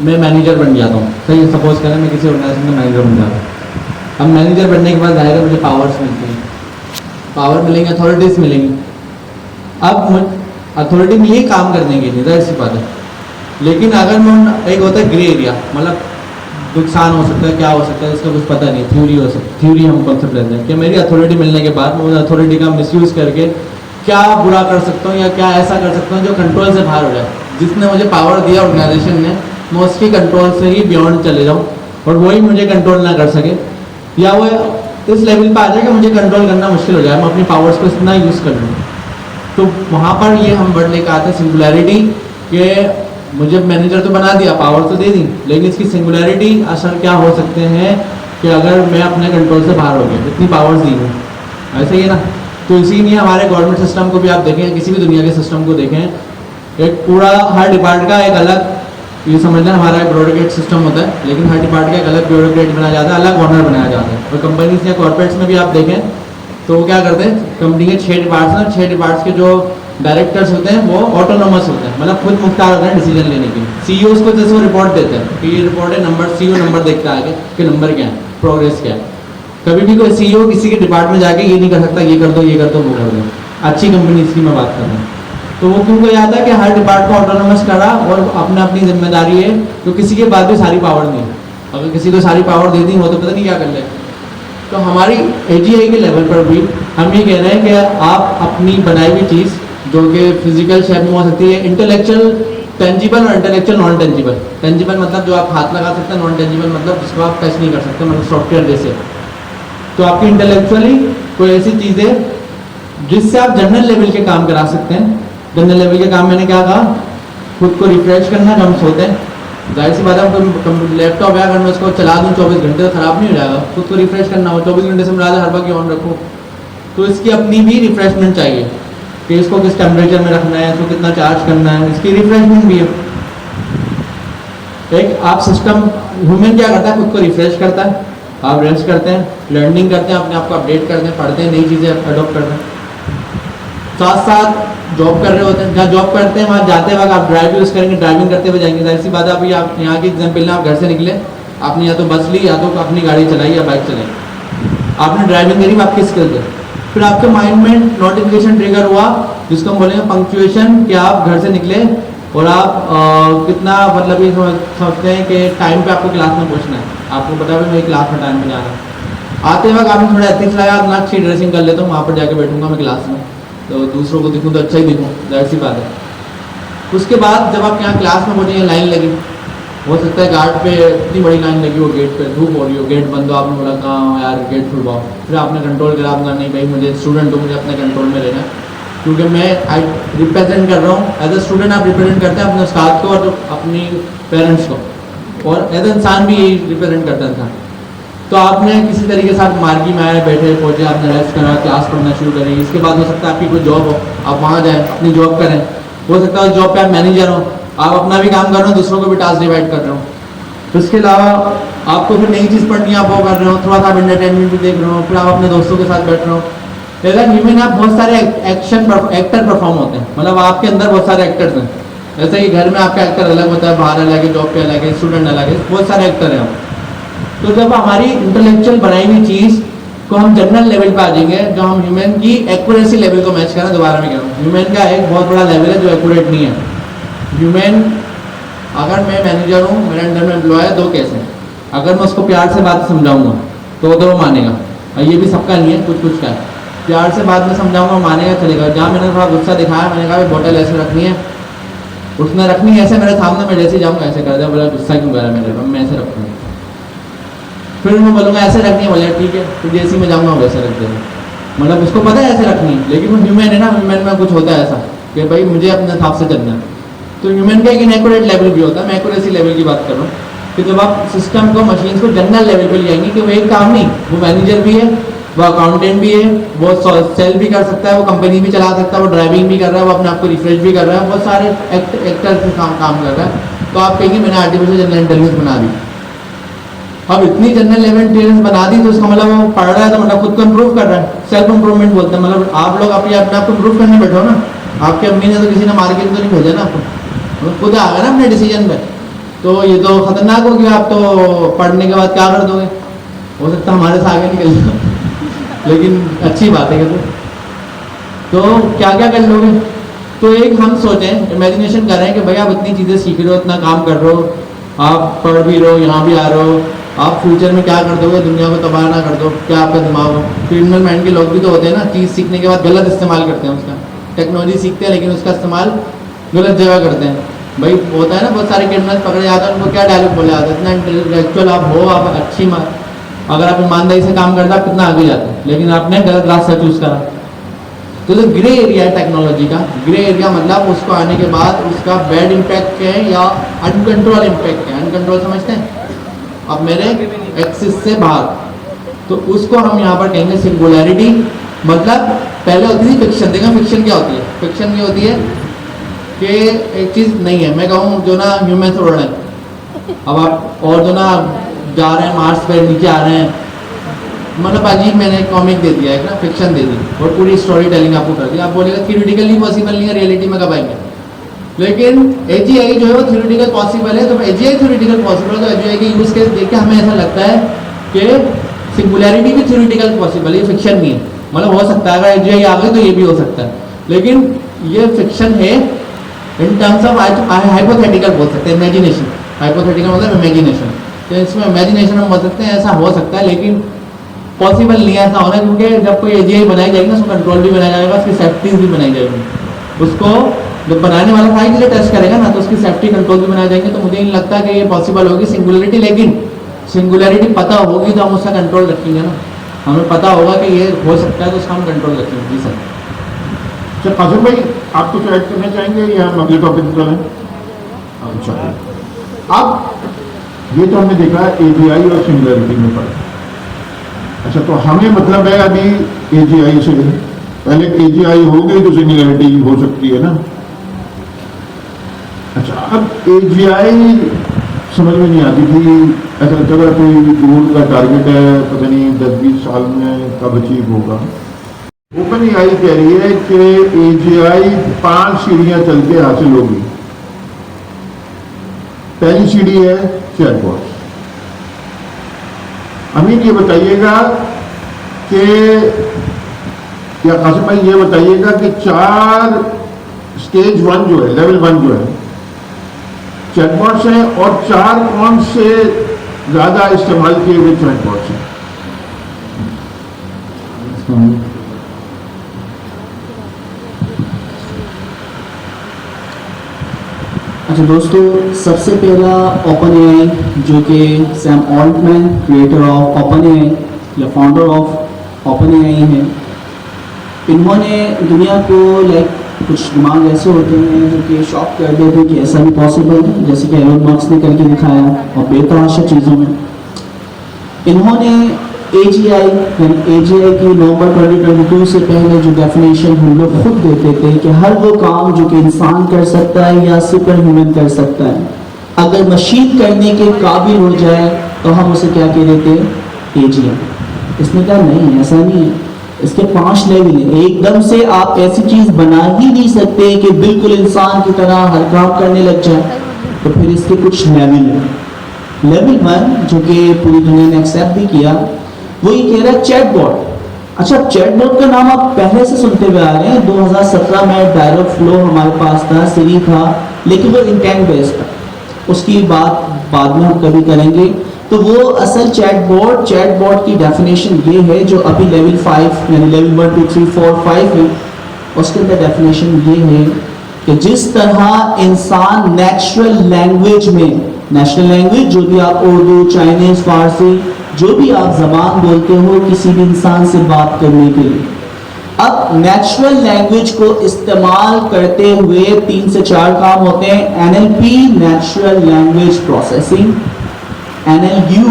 मैं मैनेजर बन जाता हूँ, सही है, सपोज करें मैं किसी ऑर्गेनाइजेशन में मैनेजर बन जाता हूँ। अब मैनेजर बनने के बाद जाहिर है मुझे पावर्स मिलती हैं, पावर मिलेंगे, अथॉरिटीज़ मिलेंगी। अब अथॉरिटी मिली काम करने के लिए, जाहिर सी बात है। लेकिन अगर मैं एक होता है ग्रे एरिया, मतलब नुकसान हो सकता है, क्या हो सकता है इसका कुछ पता नहीं, थ्योरी हो सकती, थ्योरी हम कॉन्सेप्ट लेते हैं कि मेरी अथॉरिटी मिलने के बाद मैं अथॉरिटी का मिसयूज़ करके क्या बुरा कर सकता हूँ या क्या ऐसा कर सकता हूँ जो कंट्रोल से बाहर हो जाए। जिसने मुझे पावर दिया ऑर्गेनाइजेशन ने, मैं उसकी कंट्रोल से ही बियॉन्ड चले जाऊँ और वही मुझे कंट्रोल ना कर सके, या वो इस लेवल पर आ जाए कि मुझे कंट्रोल करना मुश्किल हो जाए, मैं अपनी पावर्स को इतना यूज़ कर लूँ। तो वहाँ पर ये हम वर्ड लेकर आते हैं सिंगुलैरिटी, कि मुझे मैनेजर तो बना दिया, पावर तो दे दी, लेकिन इसकी सिंगुलैरिटी असर क्या हो सकते हैं कि अगर मैं अपने कंट्रोल से बाहर हो गया, इतनी पावर्स दी हूँ, ऐसे ही है ना। तो इसीलिए हमारे गवर्नमेंट सिस्टम को भी आप देखें, किसी भी दुनिया के सिस्टम को देखें, एक पूरा हर डिपार्टमेंट का एक अलग, ये समझ लें हमारा एक ब्यूरोक्रेट सिस्टम होता है, लेकिन हर डिपार्टमेंट का एक अलग ब्यूरोक्रेट बनाया जाता है, अलग ऑनर बनाया जाता है। और कंपनीज या कॉर्पोरेट्स में भी आप देखें तो वो क्या करते हैं, कंपनी के 6 डिपार्ट्स हैं, 6 डिपार्ट्स के जो डायरेक्टर्स होते हैं वो ऑटोनोमस होते हैं, मतलब खुद मुख्तार होते हैं डिसीजन लेने के। CEOs को जैसे वो रिपोर्ट देते हैं कि ये रिपोर्ट है, नंबर CEO नंबर देखता है आगे कि नंबर क्या है, प्रोग्रेस क्या है। कभी भी कोई CEO किसी के डिपार्टमेंट जाके ये नहीं कर सकता ये कर दो ये कर दो वो कर दो। अच्छी कंपनी इसकी मैं बात कर रहा हूँ। तो वो क्यों कहा जाता है कि हर डिपार्ट को ऑटोनोमस करा और अपना अपनी जिम्मेदारी है, तो किसी के बाद भी सारी पावर नहीं है। अगर किसी को सारी पावर दे दी हो तो पता नहीं क्या कर ले। तो हमारी AGI के लेवल पर भी हम ये कह रहे हैं कि आप अपनी बनाई हुई चीज़ जो कि फिजिकल शेप में हो सकती है, इंटेलेक्चुअल टेंजिबल और इंटेलेक्चुअल नॉन टेंजिबल। टेंजिबल मतलब जो आप हाथ लगा सकते हैं, नॉन टेंजिबल मतलब जिसको आप टच नहीं कर सकते, मतलब सॉफ्टवेयर जैसे। तो आपकी इंटेलेक्चुअली कोई ऐसी चीज़ है जिससे आप जनरल लेवल के काम करा सकते हैं। जनरल लेवल के काम मैंने क्या कहा, खुद को रिफ्रेश करना जब हम सोते हैं, जाहिर सी बात है लैपटॉप है अगर मैं उसको चला दूँ 24 घंटे तो ख़राब नहीं हो जाएगा। खुद को रिफ्रेश करना हो 24 घंटे से मिला हर वक्त ऑन रखो, तो इसकी अपनी भी रिफ्रेशमेंट चाहिए कि इसको किस टेम्परेचर में रखना है, इसको कितना चार्ज करना है, इसकी रिफ्रेशमेंट भी है। एक आप सिस्टम ह्यूमन क्या करता है, खुद को रिफ्रेश करता है, आप रेस्ट करते हैं, लर्निंग करते हैं, अपने आप को अपडेट करते हैं, पढ़ते हैं, नई चीज़ें अडोप्ट करते हैं, साथ साथ जॉब कर रहे होते हैं। जहाँ जॉब करते हैं वहाँ जाते वक्त आप ड्राइव यूज़ करेंगे, ड्राइविंग करते हुए जाएंगे। जाहिर सी बात है, अभी आप यहाँ की एग्जाम्पल लें, आप घर से निकले, आपने या तो बस ली या तो अपनी गाड़ी चलाई या बाइक चलाई, आपने ड्राइविंग करी, आपकी स्किल्स है। फिर आपके माइंड में नोटिफिकेशन ट्रिगर हुआ जिसको हम बोलेंगे पंक्चुएशन, कि आप घर से निकले और आप कितना मतलब ये समझते हैं कि टाइम पे आपको क्लास में पहुंचना है, आपको पता है मेरी क्लास में टाइम पे जाना है। आते वक्त आपने थोड़ा एथिक्स लगाया, अपना अच्छी ड्रेसिंग कर लेता हूँ, वहाँ पर जाके बैठूंगा मैं क्लास में, तो दूसरों को दिखूँ तो अच्छा ही दिखूँ, जाहिर सी बात है। उसके बाद जब आप यहाँ क्लास में पहुँचे, लाइन लगी, हो सकता है गार्ड पे इतनी बड़ी लाइन लगी हो, गेट पे धूप हो रही हो, गेट बंद हो, आपने बोला कहाँ यार गेट खुलवाओ, फिर आपने कंट्रोल करा, आपने नहीं भाई मुझे स्टूडेंट हो, मुझे अपने कंट्रोल में लेना है, क्योंकि मैं रिप्रेजेंट कर रहा हूँ। एज ए स्टूडेंट आप रिप्रेजेंट करते हैं अपने उस्ताद को और अपनी पेरेंट्स को, और एज ए इंसान भी यही रिप्रेजेंट करता है इंसान। तो आपने किसी तरीके से आप मार्गी में आए, बैठे पहुँचे, आपने रेस्ट करा, क्लास पढ़ना शुरू करी। इसके बाद हो सकता है आपकी कोई जॉब हो, आप वहाँ जाएँ, अपनी जॉब करें। हो सकता है जॉब पे आप मैनेजर हो, आप अपना भी काम कर रहे हो, दूसरों को भी टास्क डिवाइड कर रहे हो। उसके अलावा आपको फिर नई चीज़ पढ़नी है, आप वो कर रहे हो, थोड़ा सा एंटरटेनमेंट भी देख रहे हो, फिर आप अपने दोस्तों के साथ बैठ रहे हो। लेकिन ह्यूमन आप बहुत सारे एक्टर परफॉर्म होते हैं, मतलब आपके अंदर बहुत सारे एक्टर्स हैं। जैसे कि घर में आपका एक्टर अलग होता है, बाहर अलग है, जॉब पे अलग है, स्टूडेंट अलग है, बहुत सारे एक्टर हैं। तो जब हमारी इंटेलेक्चुअल बनाई हुई चीज़ को हम जनरल लेवल पे आ जाएंगे, जो हम ह्यूमन की एक्यूरेसी लेवल को मैच करें, दोबारा मैं कह रहा हूँ ह्यूमन का एक बहुत बड़ा लेवल है जो एक्यूरेट नहीं है। ह्यूमन, अगर मैं मैनेजर हूँ, मेरे अंडर में एम्प्लॉय है, 2 केस हैं। अगर मैं उसको प्यार से बात समझाऊंगा तो वो मानेगा, और ये भी सबका नहीं है, कुछ का है। प्यार से बात में समझाऊंगा, मानेगा, चलेगा। जहाँ मैंने थोड़ा गुस्सा दिखाया, मैंने कहा बोतल ऐसे रखनी है, उसने रखनी है ऐसे, मेरे सामने मैं जैसे जाऊँगा ऐसे कर दिया, बोला गुस्सा क्यों करा मेरे पर, मैं ऐसे रखूँगा। फिर मैं बोलूँगा ऐसे रखनी है, बोला ठीक है, फिर जैसे मैं जाऊँगा वैसे रख देगा। मतलब उसको पता है ऐसे रखनी है, लेकिन वो ह्यूमन है ना, ह्यूमन में कुछ होता है ऐसा कि भाई मुझे अपने हिसाब से चलना है। तो ह्यूमन का एक इनएक्यूरेट लेवल भी होता है, मैं एक्यूरेसी लेवल की बात कर रहा हूँ कि जब आप सिस्टम को, मशीन को जनरल लेवल पे ले आएंगे कि वो एक काम नहीं, वो मैनेजर भी है, वो अकाउंटेंट भी है, वो सेल भी कर सकता है, वो कंपनी भी चला सकता है, वो ड्राइविंग भी कर रहा है, वो अपने आप को रिफ्रेश भी कर रहा है, बहुत सारे एक्टर से काम कर रहा है। तो आप कहेंगे मैंने आर्टिफिशियल जनरल इंटेलिजेंस बना दी। अब इतनी जनरल लेवल इंटेलिजेंस बना दी तो उसका मतलब वो पढ़ रहा है, तो मतलब खुद को इम्प्रूव कर रहा है, सेल्फ इम्प्रूवमेंट बोलते हैं। मतलब आप लोग अपने आप को इम्प्रूव करने बैठो ना, आपकी अम्मी ने तो किसी ने मार्केट तो नहीं भेजा ना आपको, खुद आ गया ना अपने डिसीजन पे। तो ये तो खतरनाक हो गया, आप तो पढ़ने के बाद क्या कर दोगे, हो सकता है हमारे से आगे निकल जाओ, लेकिन अच्छी बात है कि तो क्या क्या कर लोगे। तो एक हम सोचें, इमेजिनेशन कर रहे हैं कि भाई आप इतनी चीज़ें सीख रहे हो, इतना काम कर रहे हो, आप पढ़ भी रहे हो, यहाँ भी आ रहे हो, आप फ्यूचर में क्या कर दोगे, दुनिया को तबाह ना कर दो, क्या आपका दिमाग हो। क्रिमिनल माइंड के लोग भी तो होते हैं ना, चीज़ सीखने के बाद गलत इस्तेमाल करते हैं उसका, टेक्नोलॉजी सीखते हैं लेकिन उसका इस्तेमाल गलत जगह करते हैं। भाई होता है ना, बहुत सारे क्रिमिनल पकड़े जाते हैं, उनको क्या डायलॉग बोले जाते हैं, इतना इंटेलेक्चुअल आप हो, आप अच्छी अगर आप ईमानदारी से काम करते हैं, आप कितना आगे जाते हैं, लेकिन आपने गलत रास्ता चूज करा। तो जो ग्रे एरिया है टेक्नोलॉजी का, ग्रे एरिया मतलब उसको आने के बाद उसका बैड इम्पैक्ट है या अनकंट्रोल इम्पैक्ट है। अनकंट्रोल समझते हैं अब मेरे एक्सिस से बाहर, तो उसको हम यहाँ पर कहेंगे सिंगुलैरिटी। मतलब पहले होती थी फिक्शन, देखा फिक्शन क्या होती है, फिक्शन ये होती है कि एक चीज़ नहीं है, मैं कहूँ जो ना ह्यूमन से उड़ रहे हैं अब आप, और जो ना जा रहे हैं मार्स पे, नीचे आ रहे हैं, मतलब अजीब मैंने कॉमिक दे दिया है ना, फिक्शन दे दी और पूरी स्टोरी टेलिंग आपको कर दी। आप बोलेगा थियोरेटिकली पॉसिबल नहीं है, रियलिटी में कब आएंगे। लेकिन AGI जो है वो थियोरेटिकल पॉसिबल है, तो AGI थियोरेटिकल पॉसिबल है, तो AGI के यूज केस देख के हमें ऐसा लगता है कि सिंगुलैरिटी भी थियोरेटिकल पॉसिबल है, ये फिक्शन नहीं है। मतलब हो सकता है अगर AGI आ गई तो ये भी हो सकता है, लेकिन ये फिक्शन है इन टर्म्स ऑफ हाइपोथेटिकल बोल सकते हैं, इमेजिनेशन। हाइपोथेटिकल मतलब इमेजिनेशन, तो इसमें इमेजिनेशन हम बोल सकते हैं ऐसा हो सकता है, लेकिन पॉसिबल नहीं है ऐसा होना, क्योंकि जब कोई AGI बनाई जाएगी ना, उसको कंट्रोल भी बनाया जाएगा, उसकी सेफ्टीज भी बनाई जाएगी। उसको जब बनाने वाला सारी चीज़ें टेस्ट करेगा ना, तो उसकी सेफ्टी कंट्रोल भी बनाए जाएंगे। तो मुझे नहीं लगता कि ये पॉसिबल होगी सिंगुलरिटी, लेकिन सिंगुलरिटी पता होगी तो हम उसका कंट्रोल रखेंगे ना, हमें पता होगा कि ये हो सकता है तो उसका हम कंट्रोल रखेंगे। जी सर। अच्छा कासिम भाई, आप कुछ ऐड करना चाहेंगे या हम अगले टॉपिक पर चलें? अच्छा, अब ये तो हमने देखा AGI और सिंगुलरिटी में फर्क। अच्छा, तो हमें मतलब है अभी AGI से, पहले AGI हो गई तो सिंगुलरिटी हो सकती है ना। अच्छा, अब AGI समझ में नहीं आती थी, ऐसा लगता था कोई दूर का टारगेट है, पता नहीं 10-20 साल में कब अचीव होगा। OpenAI कह रही है कि AGI 5 सीढ़ियां चल के हासिल होगी। पहली सीढ़ी है चैटबॉट। अमीन ये बताइएगा कि, या कासिम भाई ये बताइएगा कि 4 स्टेज 1 जो है, लेवल 1 जो है चैटबॉट्स हैं, और 4 कौन से ज्यादा इस्तेमाल किए हुए चैटबॉट्स हैं? अच्छा दोस्तों, सबसे पहला OpenAI, जो कि Sam Altman creator of OpenAI या फाउंडर ऑफ OpenAI है। इन्होंने दुनिया को कुछ दिमाग ऐसे होते हैं जो कि शॉक कर देते हैं कि ऐसा भी पॉसिबल है, जैसे कि एलोन मस्क ने करके दिखाया, और बेतहाशा चीज़ों में इन्होंने AGI की नवंबर 2022 से पहले जो डेफिनेशन हम लोग खुद देते थे कि हर वो काम जो कि इंसान कर सकता है या सुपर ह्यूमन कर सकता है, अगर मशीन करने के काबिल हो जाए तो हम उसे क्या कह देते हैं, एजीएम। इसने कहा नहीं, ऐसा नहीं है, इसके 5 लेवल हैं। एकदम से आप ऐसी चीज बना ही नहीं सकते कि बिल्कुल इंसान की तरह हर काम करने लग जाए, तो फिर इसके कुछ लेवल हैं। लेवल 1 जो कि पूरी दुनिया ने एक्सेप्ट भी किया, वो ये कह रहा है चैटबॉट। अच्छा, चैटबॉट का नाम आप पहले से सुनते हुए आ रहे हैं। 2017 में डायलॉग फ्लो हमारे पास था, सिरी था, लेकिन वो इंटेंट बेस्ड था, उसकी बात बाद में हम कभी करेंगे। तो वो असल चैटबॉट की डेफिनेशन ये है जो अभी लेवल 5 यानी लेवल 1 2 3 4 5 है, उसके अंदर डेफिनेशन ये है कि जिस तरह इंसान नेचुरल लैंग्वेज में, नेशनल लैंग्वेज जो भी आप उर्दू, चाइनीज, फारसी, जो भी आप जबान बोलते हो किसी भी इंसान से बात करने के लिए, अब नेचुरल लैंग्वेज को इस्तेमाल करते हुए 3 से 4 काम होते हैं। NLP natural language processing, NLU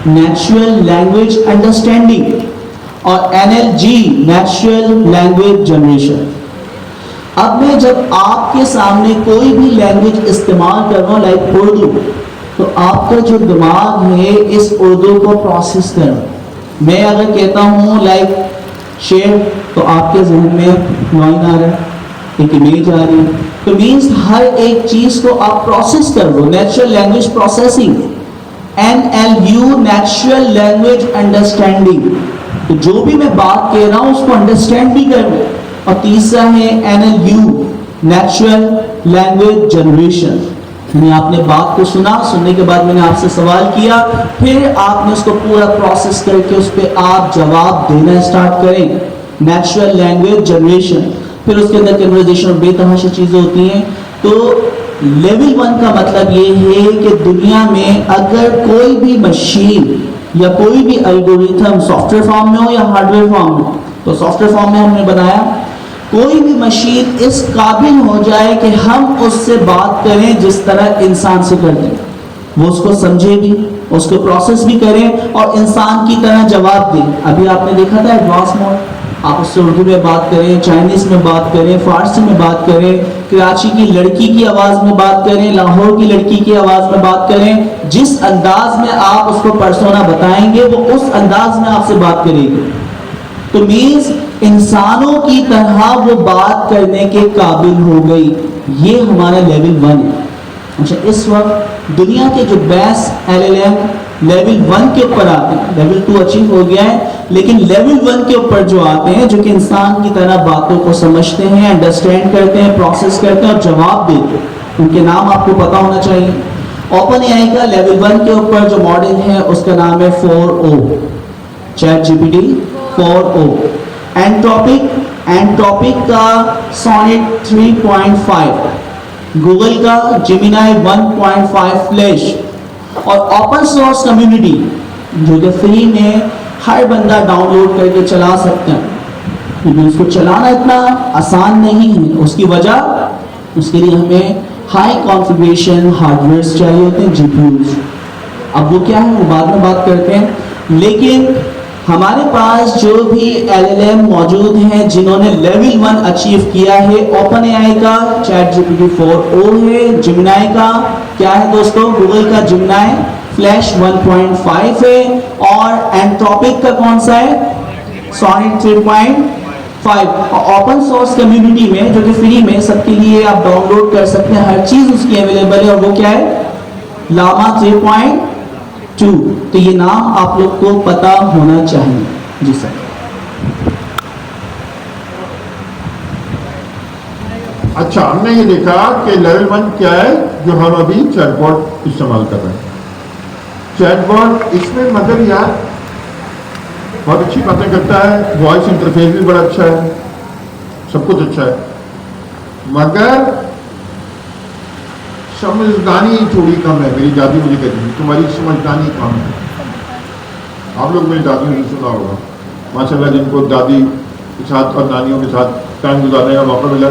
natural language understanding, और एनएलजी नेचुरल लैंग्वेज जनरेशन। अब मैं जब आपके सामने कोई भी लैंग्वेज इस्तेमाल कर रहा हूं लाइक उर्दू, तो आपका जो दिमाग है इस उर्दू को प्रोसेस कर रहा है। मैं अगर कहता हूं लाइक शेर, तो आपके जहन में लाइन आ रहा है, एक इमेज आ रही है, तो मीन्स हर एक चीज को आप प्रोसेस कर रहे हो, natural language processing. NLU natural language understanding, तो जो भी मैं बात कह रहा हूं उसको अंडरस्टैंड भी कर रहा हूं। और तीसरा है एनएलयू नेचुरल लैंग्वेज जनरेशन, यानी आपने बात को सुना, सुनने के बाद मैंने आपसे सवाल किया, फिर आपने उसको पूरा प्रोसेस करके उस पर आप जवाब देना स्टार्ट करें, नेचुरल लैंग्वेज जनरेशन। फिर उसके अंदर कन्वर्सेशन और बेतहाशा चीजें होती हैं। तो लेवल 1 का मतलब ये है कि दुनिया में अगर कोई भी मशीन या कोई भी एल्गोरिथम सॉफ्टवेयर फॉर्म में हो या हार्डवेयर फॉर्म में, तो सॉफ्टवेयर फॉर्म में हमने बनाया, कोई भी मशीन इस काबिल हो जाए कि हम उससे बात करें जिस तरह इंसान से करते हैं, वो उसको समझे भी, उसको प्रोसेस भी करें और इंसान की तरह जवाब दें। अभी आपने देखा था एडवांस मोड, आप उससे उर्दू में बात करें, चाइनीज में बात करें, फारसी में बात करें, कराची की लड़की की आवाज में बात करें, लाहौर की लड़की की आवाज में बात करें, जिस अंदाज में आप उसको पर्सोना बताएंगे वो उस अंदाज में आपसे बात करेगी। तो मीन्स इंसानों की तरह वो बात करने के काबिल हो गई। ये हमारा लेवल 1 है। अच्छा, इस वक्त दुनिया के जो बेस्ट एलएलएम लेवल 1 के ऊपर आते हैं, लेवल 2 अचीव हो गया है, लेकिन लेवल 1 के ऊपर जो आते हैं, जो कि इंसान की तरह बातों को समझते हैं, अंडरस्टैंड करते हैं, प्रोसेस करते हैं और जवाब देते हैं, उनके नाम आपको पता होना चाहिए। ओपन एआई का लेवल 1 के ऊपर जो मॉडल है उसका नाम है 4o, chat GPT 4o। Entropic का सोनेट 3.5, गूगल का जेमिनाई 1.5 फ्लैश, और ओपन सोर्स कम्युनिटी जो कि फ्री में हर बंदा डाउनलोड करके चला सकता है, लेकिन उसको चलाना इतना आसान नहीं है। उसकी वजह, उसके लिए हमें हाई कॉन्फ़िगरेशन हार्डवेयर चाहिए होते हैं, जीपीयूज। अब वो क्या है वो बाद में बात करते हैं, लेकिन हमारे पास जो भी एलएलएम मौजूद हैं जिन्होंने लेवल 1 अचीव किया है, ओपन एआई का चैट जीपीटी 4o है, जिमिनाई का क्या है दोस्तों, गूगल का जिमिनाई फ्लैश 1.5 है, और एंट्रोपिक का कौन सा है, सोनेट 3.5। और ओपन सोर्स कम्युनिटी में जो कि फ्री में सबके लिए आप डाउनलोड कर सकते हैं, हर चीज उसकी अवेलेबल है, और वो क्या है, लामा 3.2। तो ये नाम आप लोग को पता होना चाहिए। जी सर। अच्छा, हमने ये देखा कि लेवल 1 क्या है जो हम अभी चैटबॉट इस्तेमाल कर रहे हैं। चैटबॉट इसमें मगर यार बहुत अच्छी बातें करता है, वॉइस इंटरफेस भी बड़ा अच्छा है, सब कुछ अच्छा है, मगर समझदारी थोड़ी कम है। मेरी दादी मुझे कहती थी तुम्हारी समझदारी कम है। आप लोग मेरी दादी ने सुना होगा, माशाल्लाह, जिनको दादी के साथ और नानियों के साथ टाइम गुजारने का मौका मिला,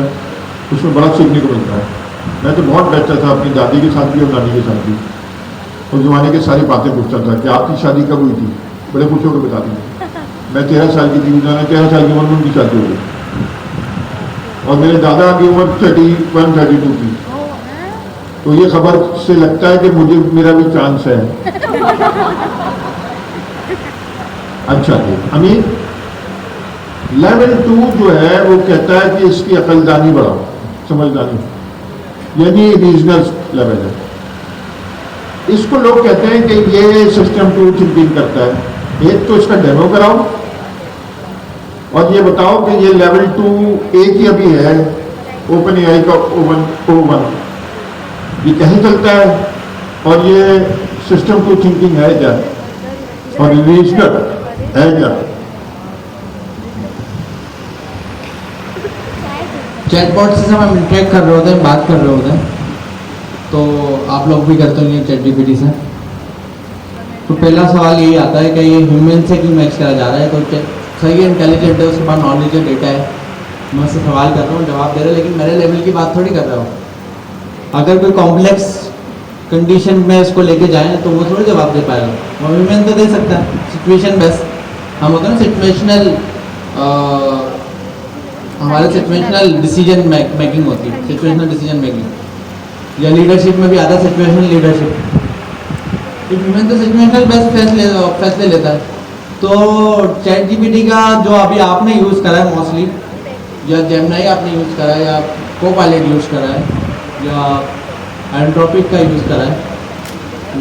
उसमें बड़ा सीखने को मिलता है। मैं तो बहुत बेहतर था अपनी दादी के साथ भी और नानी के साथ भी। उस जमाने की सारी बातें पूछता था कि आपकी शादी कब हुई थी, बड़े खुश होकर बता दी। मैं 13 साल की थी, 13 साल की उम्र में उनकी शादी हो गई, और मेरे दादा की उम्र 31-32 थी। तो ये खबर से लगता है कि मुझे मेरा भी चांस है। अच्छा जी अमीर, लेवल 2 जो है वो कहता है कि इसकी अकलदानी बढ़ाओ, समझदारी, यानी रीजनल लेवल है। इसको लोग कहते हैं कि ये सिस्टम 2 थिंकिंग करता है। एक तो इसका डेमो कराओ और ये बताओ कि ये लेवल 2 एक ही अभी है ओपन एआई का O1 ये कैसे चलता है और ये सिस्टम 2 थिंकिंग है क्या और रीजनल है क्या। चैटबॉट से जब हम इंटरेक्ट कर रहे होते हैं, बात कर रहे होते हैं, तो आप लोग भी करते होंगे चैट जीपीटी से। तो पहला सवाल यही आता है कि ये ह्यूमन से क्यों मैच करा जा रहा है। तो सही है, इंटेलिजेंट है, उसके पास नॉलेज है, डेटा है। मैं उससे सवाल कर रहा हूँ, जवाब दे रहा है, लेकिन मेरे लेवल की बात थोड़ी कर रहा हूँ। अगर कोई कॉम्प्लेक्स कंडीशन में उसको लेके जाएं तो वो थोड़ी जवाब दे पाएगा। वो ह्यूमन तो दे सकता है, सिचुएशन बेस्ड। हम होते हैं ना सिचुएशनल, हमारे सिचुएशनल डिसीजन मेकिंग होती है, सिचुएशनल डिसीजन मेकिंग। या लीडरशिप में भी आता है सिचुएशनल लीडरशिप। तो ह्यूमन तो सिचुएशनल बेस्ट फैसले लेता है। तो चैट जीपीटी का जो अभी आपने यूज़ करा है मोस्टली, या जेमिनी आपने यूज़ करा है, या कोपायलट यूज़ करा है, या एंट्रोपिक का यूज़ करा है,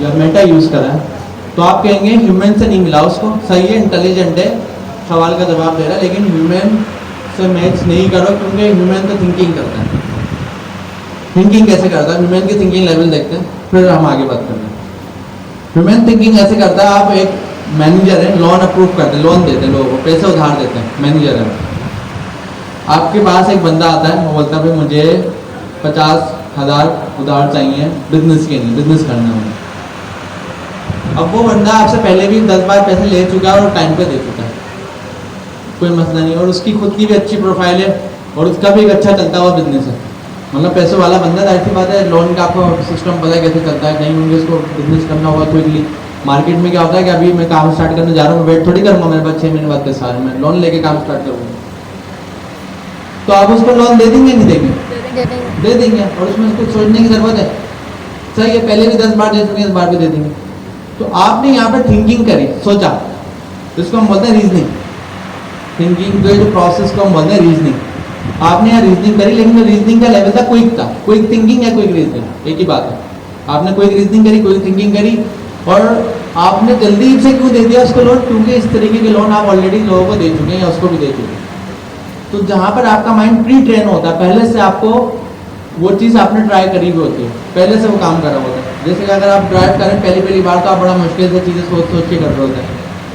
या मेटा यूज़ करा है, तो आप कहेंगे ह्यूमन से नहीं मिला उसको। सही है, इंटेलिजेंट है, सवाल का जवाब दे रहा है, लेकिन ह्यूमन से मैच नहीं करो, क्योंकि ह्यूमन तो थिंकिंग करता है। थिंकिंग कैसे करता है, ह्यूमन की थिंकिंग लेवल देखते हैं, फिर हम आगे बात करते हैं। ह्यूमन थिंकिंग ऐसे करता है, आप एक मैनेजर है, लोन अप्रूव करते हैं, लोन देते हैं लोगों को, पैसे उधार देते हैं, मैनेजर है। आपके पास एक बंदा आता है, वो बोलता है भाई मुझे 50,000 उधार चाहिए बिजनेस के लिए, बिजनेस करना है। अब वो बंदा आपसे पहले भी 10 बार पैसे ले चुका है और टाइम पे दे चुका है, कोई मसला नहीं, और उसकी खुद की भी अच्छी प्रोफाइल है और उसका भी एक अच्छा चलता हुआ बिजनेस है, मतलब पैसे वाला बंदा। ऐसी बात है, लोन का आपको सिस्टम पता है कैसे चलता है, नहीं होंगे उसको बिजनेस करना होगा क्विकली। मार्केट में क्या होता है कि अभी मैं काम स्टार्ट करने जा रहा हूँ, वेट थोड़ी करूँगा मेरे पास 6 महीने बाद 10 साल में लोन लेके काम स्टार्ट करूँगा। तो आप उसको लोन दे देंगे नहीं देंगे? दे देंगे, और उसमें कुछ सोचने की जरूरत है। सही है, पहले भी 10 बार दे चुके हैं, 10 बार भी दे देंगे। तो आपने यहाँ पर थिंकिंग करी, सोचा, जिसको हम बोलते हैं रीजनिंग। थिंकिंग जो प्रोसेस को हम बोलते हैं रीजनिंग। आपने यहाँ रीजनिंग करी, लेकिन रीजनिंग का लेवल था क्विक था। क्विक थिंकिंग या क्विक रीजनिंग एक ही बात है। आपने क्विक रीजनिंग करी, क्विक थिंकिंग करी, और आपने जल्दी से क्यों दे दिया उसको लोन? क्योंकि इस तरीके के लोन आप ऑलरेडी लोगों को दे चुके हैं या उसको भी दे चुके हैं। तो जहाँ पर आपका माइंड प्री ट्रेन होता है, पहले से आपको वो चीज़ आपने ट्राई करी हुई होती है, पहले से वो काम कर रहा होता है। जैसे कि अगर आप ड्राइव करें पहली बार तो आप बड़ा मुश्किल से चीज़ें सोच के कर रहे होते हैं,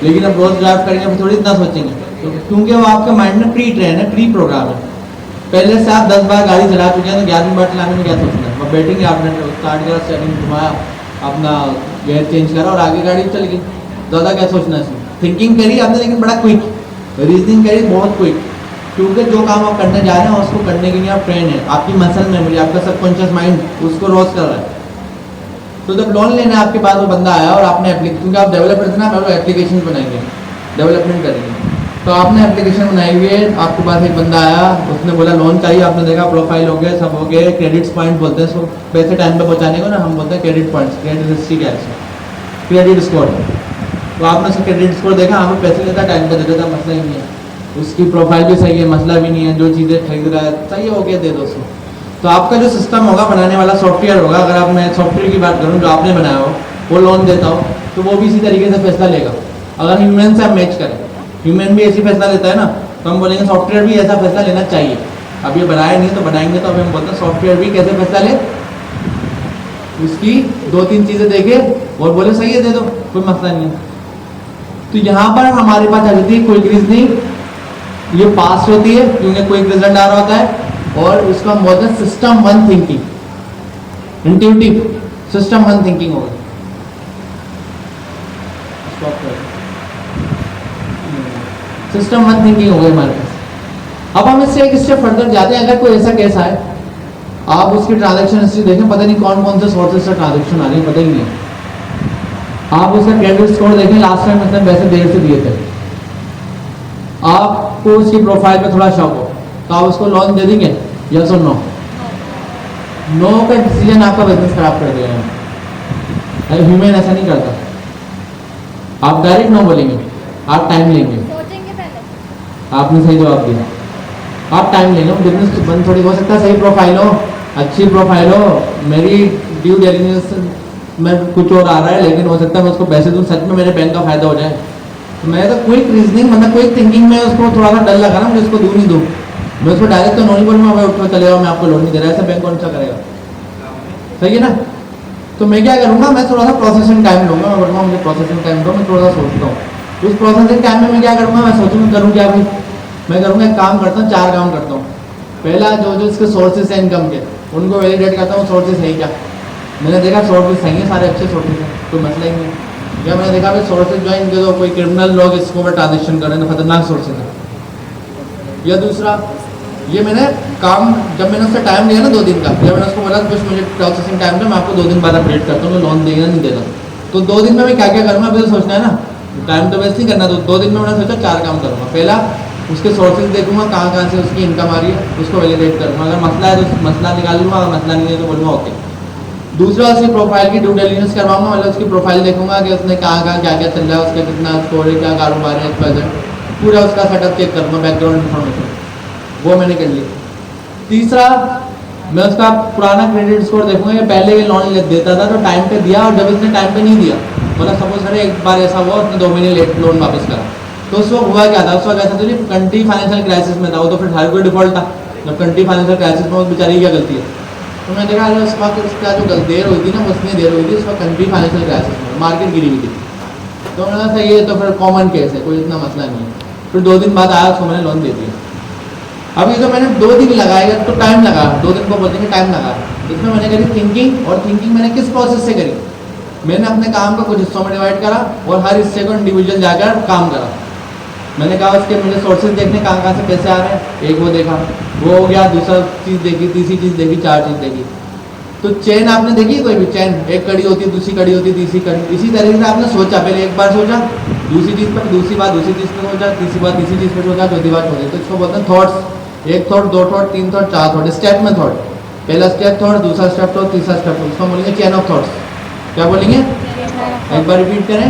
लेकिन अब रोज ड्राइव करेंगे तो थोड़ी इतना सोचेंगे, तो क्योंकि वो आपके माइंड में प्री ट्रेन है, प्री प्रोग्राम है। पहले से आप 10 बार गाड़ी चला चुके हैं, तो 11वीं बार चलाने में क्या सोचना है? अब बैठेंगे, आपने स्टार्ट करा, स्टीयरिंग घुमाया, अपना गियर चेंज करा और आगे गाड़ी चल गई। ज़्यादा क्या सोचना है इसमें? थिंकिंग करी आपने, लेकिन बड़ा क्विक, रीजनिंग करी बहुत क्विक, क्योंकि जो काम आप करने जा रहे हैं उसको करने के लिए आप ट्रेन है। आपकी मसल मेमोरी, आपका सबकॉन्शियस माइंड उसको रोज कर रहा है। तो जब लोन लेने आपके पास वो बंदा आया और आपने क्योंकि आप डेवलपर थे ना, आप एप्लीकेशन बनाएंगे, डेवलपमेंट करेंगे, तो आपने एप्लीकेशन बनाई हुई है, आपके पास एक बंदा आया, उसने बोला लोन चाहिए, आपने देखा प्रोफाइल हो गए, सब हो गए, क्रेडिट पॉइंट बोलते हैं इसको, पैसे टाइम पे पहुंचाने को ना हम बोलते हैं क्रेडिट पॉइंट्स, क्रेडिट हिस्ट्री क्या है, क्रेडिट स्कोर। तो आपने उसका क्रेडिट स्कोर देखा, हाँ पैसे लेता, टाइम पे दे देता, मसला ही नहीं है, उसकी प्रोफाइल भी सही है, मसला भी नहीं है, जो चीज़ें खरीद रहा है सही हो गया, दे दो उसको। तो आपका जो सिस्टम होगा, बनाने वाला सॉफ्टवेयर होगा, अगर आप मैं सॉफ्टवेयर की बात करूँ जो आपने बनाया हो, वो लोन देता हो, तो वो भी इसी तरीके से फैसला लेगा। अगर ह्यूमन से आप मैच करें, ह्यूमन भी ऐसी फैसला लेता है ना, तो हम बोलेंगे सॉफ्टवेयर भी ऐसा फैसला लेना चाहिए। अब ये बनाया नहीं तो बनाएंगे, तो अभी हम बोलते हैं सॉफ्टवेयर भी कैसे फैसला ले, उसकी 2-3 चीज़ें देखे और बोले सही है दे दो, कोई मसला नहीं है। तो यहाँ पर हमारे पास आ जाती है क्विक रीजनिंग, ये पास होती है क्योंकि क्विक रिजल्ट आ रहा होता है, और इसको हम बोलते हैं system 1 thinking, intuitive system 1 thinking होगी। सिस्टम 1 थिंकिंग हो गई हमारे पास। अब हम इससे एक स्टेप फर्दर जाते हैं। अगर कोई ऐसा केस आए, आप उसकी ट्रांजैक्शन हिस्ट्री देखें, पता नहीं कौन कौन से सोर्सेज से ट्रांजैक्शन आ रही है, पता ही नहीं है। आप उसका क्रेडिट स्कोर देखें, लास्ट टाइम मतलब पैसे देर से दिए थे, आपको उसकी प्रोफाइल पे थोड़ा शौक हो, तो आप उसको लोन दे देंगे, यस और नो? नो का डिसीजन आपका बिजनेस खराब कर देगा। ह्यूमन ऐसा नहीं करता। आप डायरेक्ट नो बोलेंगे, आप टाइम लेंगे। सोचेंगे पहले। आपने सही जवाब दिया, आप टाइम लेंगे। बिजनेस तो बंद थोड़ी हो सकता है, सही प्रोफाइल हो, अच्छी प्रोफाइल हो, मेरी ड्यू डिलिजेंस में कुछ और आ रहा है, लेकिन हो सकता है मैं उसको पैसे दूँ, सच में मेरे बैंक का फायदा हो जाए। तो मैं तो क्विक रीजनिंग मतलब क्विक थिंकिंग में उसको थोड़ा सा डर लगा ना, मुझे उसको दूँ नहीं दूँ, मैं उसको डायरेक्ट तो नहीं बोलूँगा भाई उठो चले जाओ मैं आपको लोन नहीं दे रहा, ऐसा बैंक कौन सा करेगा, सही है ना। तो मैं क्या करूँगा, मैं थोड़ा सा प्रोसेसिंग टाइम लूँगा, मैं बोलूँगा मुझे प्रोसेसिंग टाइम दो, मैं थोड़ा सा सोचता हूँ। उस प्रोसेसिंग टाइम में मैं क्या करूँगा, मैं सोचूंगा करूँ क्या भाई, मैं करूँगा एक काम करता हूँ, 4 काम करता हूँ। पहला जो जो इसके सोर्सेज हैं इनकम के, उनको वैलिडेट करता हूँ, सोर्सेज है क्या। मैंने देखा सोर्सेज सही है, सारे अच्छे सोर्सेज हैं, कोई मसला ही नहीं है। या मैंने देखा भाई सोर्सेज जो है इनके तो कोई क्रिमिनल लोग इसको पर ट्रांजेक्शन कर रहे हैं, खतरनाक सोर्सेज है। या दूसरा, ये मैंने काम जब मैंने उससे टाइम लिया ना 2 दिन का, जब मैंने उसको बोला कुछ मुझे प्रोसेसिंग टाइम था, मैं आपको 2 दिन बाद अपडेट करता हूँ, मैं लोन देगा नहीं देगा। तो 2 दिन में मैं क्या क्या करूँगा, अभी तो सोचना है ना, टाइम तो वेस्ट नहीं करना। तो 2 दिन में मैंने सोचा 4 काम करूँगा। पहला, उसके सोर्सेज देखूंगा कहाँ कहाँ से उसकी इनकम आ रही है, उसको वैलिडेट करूँगा। अगर मसला है तो मसला निकाल लूँगा, अगर मसला नहीं है तो बोलूँगा ओके। दूसरा, उसकी प्रोफाइल की ड्यू डिलिजेंस करवाऊंगा, मतलब उसकी प्रोफाइल देखूंगा कि उसने कहाँ कहाँ क्या क्या चल रहा है, उसका कितना स्कोर है, क्या कारोबार है, बजट पूरा उसका सेटअप चेक करूँगा, बैकग्राउंड इन्फॉर्मेशन वो मैंने कर ली। तीसरा, मैं उसका पुराना क्रेडिट स्कोर देखूंगा, ये पहले ये लोन देता था तो टाइम पे दिया, और जब इसने टाइम पे नहीं दिया, मतलब सपोज करें एक बार ऐसा हुआ उसने 2 महीने लेट लोन वापस करा, तो उस वक्त हुआ क्या था, उस वक्त ऐसा तो नहीं कंट्री फाइनेंशियल क्राइसिस में था वो, तो फिर हर कोई डिफॉल्ट था। जब कंट्री फाइनेंशियल क्राइसिस में उस बेचारी की क्या गलती है, तो मैंने देखा उस वक्त उसका जो देर हुई थी ना, उसमें देर हुई थी उस वक्त कंट्री फाइनेंशियल क्राइसिस में, मार्केट गिरी हुई थी। तो मैंने कहा सही है, तो फिर कॉमन केस है, कोई इतना मसला नहीं है। फिर 2 दिन बाद आया, उसको मैंने लोन दे दिया। अब ये तो मैंने 2 दिन लगाएगा तो टाइम लगा, 2 दिन को बोलते हैं टाइम लगा। इसमें मैंने करी थिंकिंग, और थिंकिंग मैंने किस प्रोसेस से करी, मैंने अपने काम को कुछ हिस्सों में डिवाइड करा और हर हिस्से को इंडिविजुअल जाकर काम करा। मैंने कहा उसके मुझे सोर्सेज देखने कहाँ कहाँ से पैसे आ रहे हैं, एक वो देखा, वो हो गया, दूसरा चीज़ देखी, तीसरी चीज़ देखी, 4 चीज़ देखी। तो चेन आपने देखी है कोई भी चेन, एक कड़ी होती है, दूसरी कड़ी होती है, तीसरी कड़ी, इसी तरीके से आपने सोचा, पहले एक बार सोचा, दूसरी चीज़ पर, दूसरी बार दूसरी चीज़ पर सोचा, तीसरी बार तीसरी चीज़ पर सोचा, चौथी बार सोचा। तो इसको बोलते हैं thoughts, 1 thought, 2 thought, 3 thought, 4 thought, step में थॉट। पहला स्टेप थॉट, दूसरा स्टेप थॉट, तीसरा स्टेप थॉट, इसको बोलेंगे चेन ऑफ थॉट्स। क्या बोलेंगे, एक बार रिपीट करें,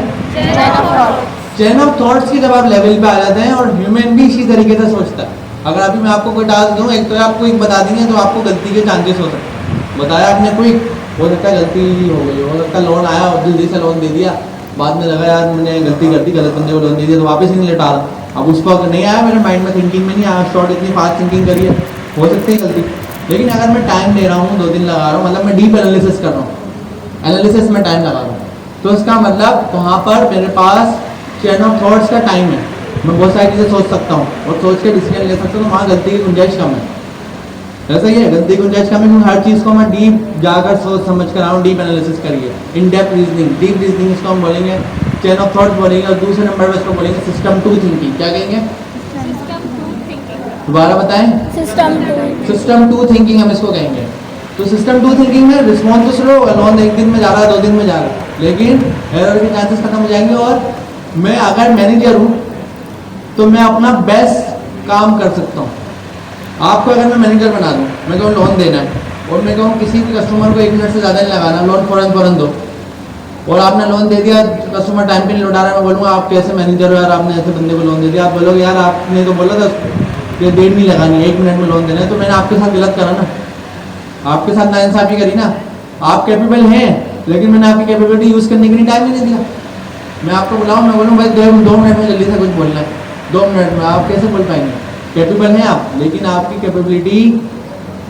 चेन ऑफ थॉट्स की जब आप लेवल पे आ जाते हैं, और ह्यूमन भी इसी तरीके से सोचता है। अगर अभी मैं आपको कोई टास्क दूँ, एक तो आपको एक बता देंगे तो आपको गलती के चांसेस हो सकते हैं, बताया आपने कोई, हो सकता है गलती हो गई, हो सकता है लोन आया और जल्दी से लोन दे दिया, बाद में लगा यार मैंने गलती कर दी, गलत बंदे को लोन दे दिया, तो वापस ही नहीं लौटा रहा। अब उसको अगर नहीं आया मेरे माइंड में, थिंकिंग में नहीं आया, शॉर्ट इतनी फास्ट थिंकिंग करी है, हो सकती है गलती। लेकिन अगर मैं टाइम ले रहा हूँ, 2 दिन लगा रहा हूँ, मतलब मैं डीप एनालिसिस कर रहा हूँ, एनालिसिस में टाइम लगा रहा हूँ, तो इसका मतलब वहाँ पर मेरे पास चेन ऑफ थॉट्स का टाइम है, मैं बहुत सारी चीज़ें सोच सकता हूँ और सोच के डिसीजन ले सकता हूँ, तो वहाँ गलती की गुंजाइश कम है। ऐसा ही है, गलती की गुंजाइश कम है, क्योंकि हर चीज़ को मैं डीप जाकर सोच समझ कर रहा हूँ, डीप एनालिसिस करिए, इन डेप्थ रीजनिंग, डीप रीजनिंग इसको हम बोलेंगे, चेन ऑफ थॉट्स बोलेंगे, और दूसरे नंबर पर इसको बोलेंगे सिस्टम 2 थिंकिंग। क्या कहेंगे, दोबारा बताएं, सिस्टम 2 थिंकिंग हम इसको कहेंगे। तो सिस्टम 2 थिंकिंग में रिस्पॉन्स तो स्लो होगा, लोन 1 दिन में जा रहा है, 2 दिन में जा रहा है, लेकिन एरर के चांसेस खत्म हो जाएंगे। और मैं अगर मैनेजर हूँ तो मैं अपना बेस्ट काम कर सकता हूँ। आपको अगर मैं मैनेजर बना दूँ, मैं कहूँ लोन देना है, और मैं कहूँ किसी भी कस्टमर को 1 मिनट से ज़्यादा नहीं लगाना, लोन फ़ौरन दो, और आपने लोन दे दिया, कस्टमर टाइम पे नहीं लौटा रहा, मैं बोलूँगा आप कैसे मैनेजर हो यार, आपने ऐसे बंदे को लोन दे दिया। आप बोलोगे यार आपने तो बोला था कि देर नहीं लगानी, 1 मिनट में लोन देना है, तो मैंने आपके साथ गलत करा ना, आपके साथ नाइंसाफ़ी करी ना। आप कैपेबल हैं, लेकिन मैंने आपकी कैपेबिलिटी यूज़ करने के लिए टाइम ही नहीं दिया। मैं आपको बुलाऊँ, मैं बोलूँ भाई 2 मिनट में जल्दी से कुछ बोलना है, 2 मिनट में आप कैसे बोल पाएंगे, कैपेबल हैं आप, लेकिन आपकी कैपेबिलिटी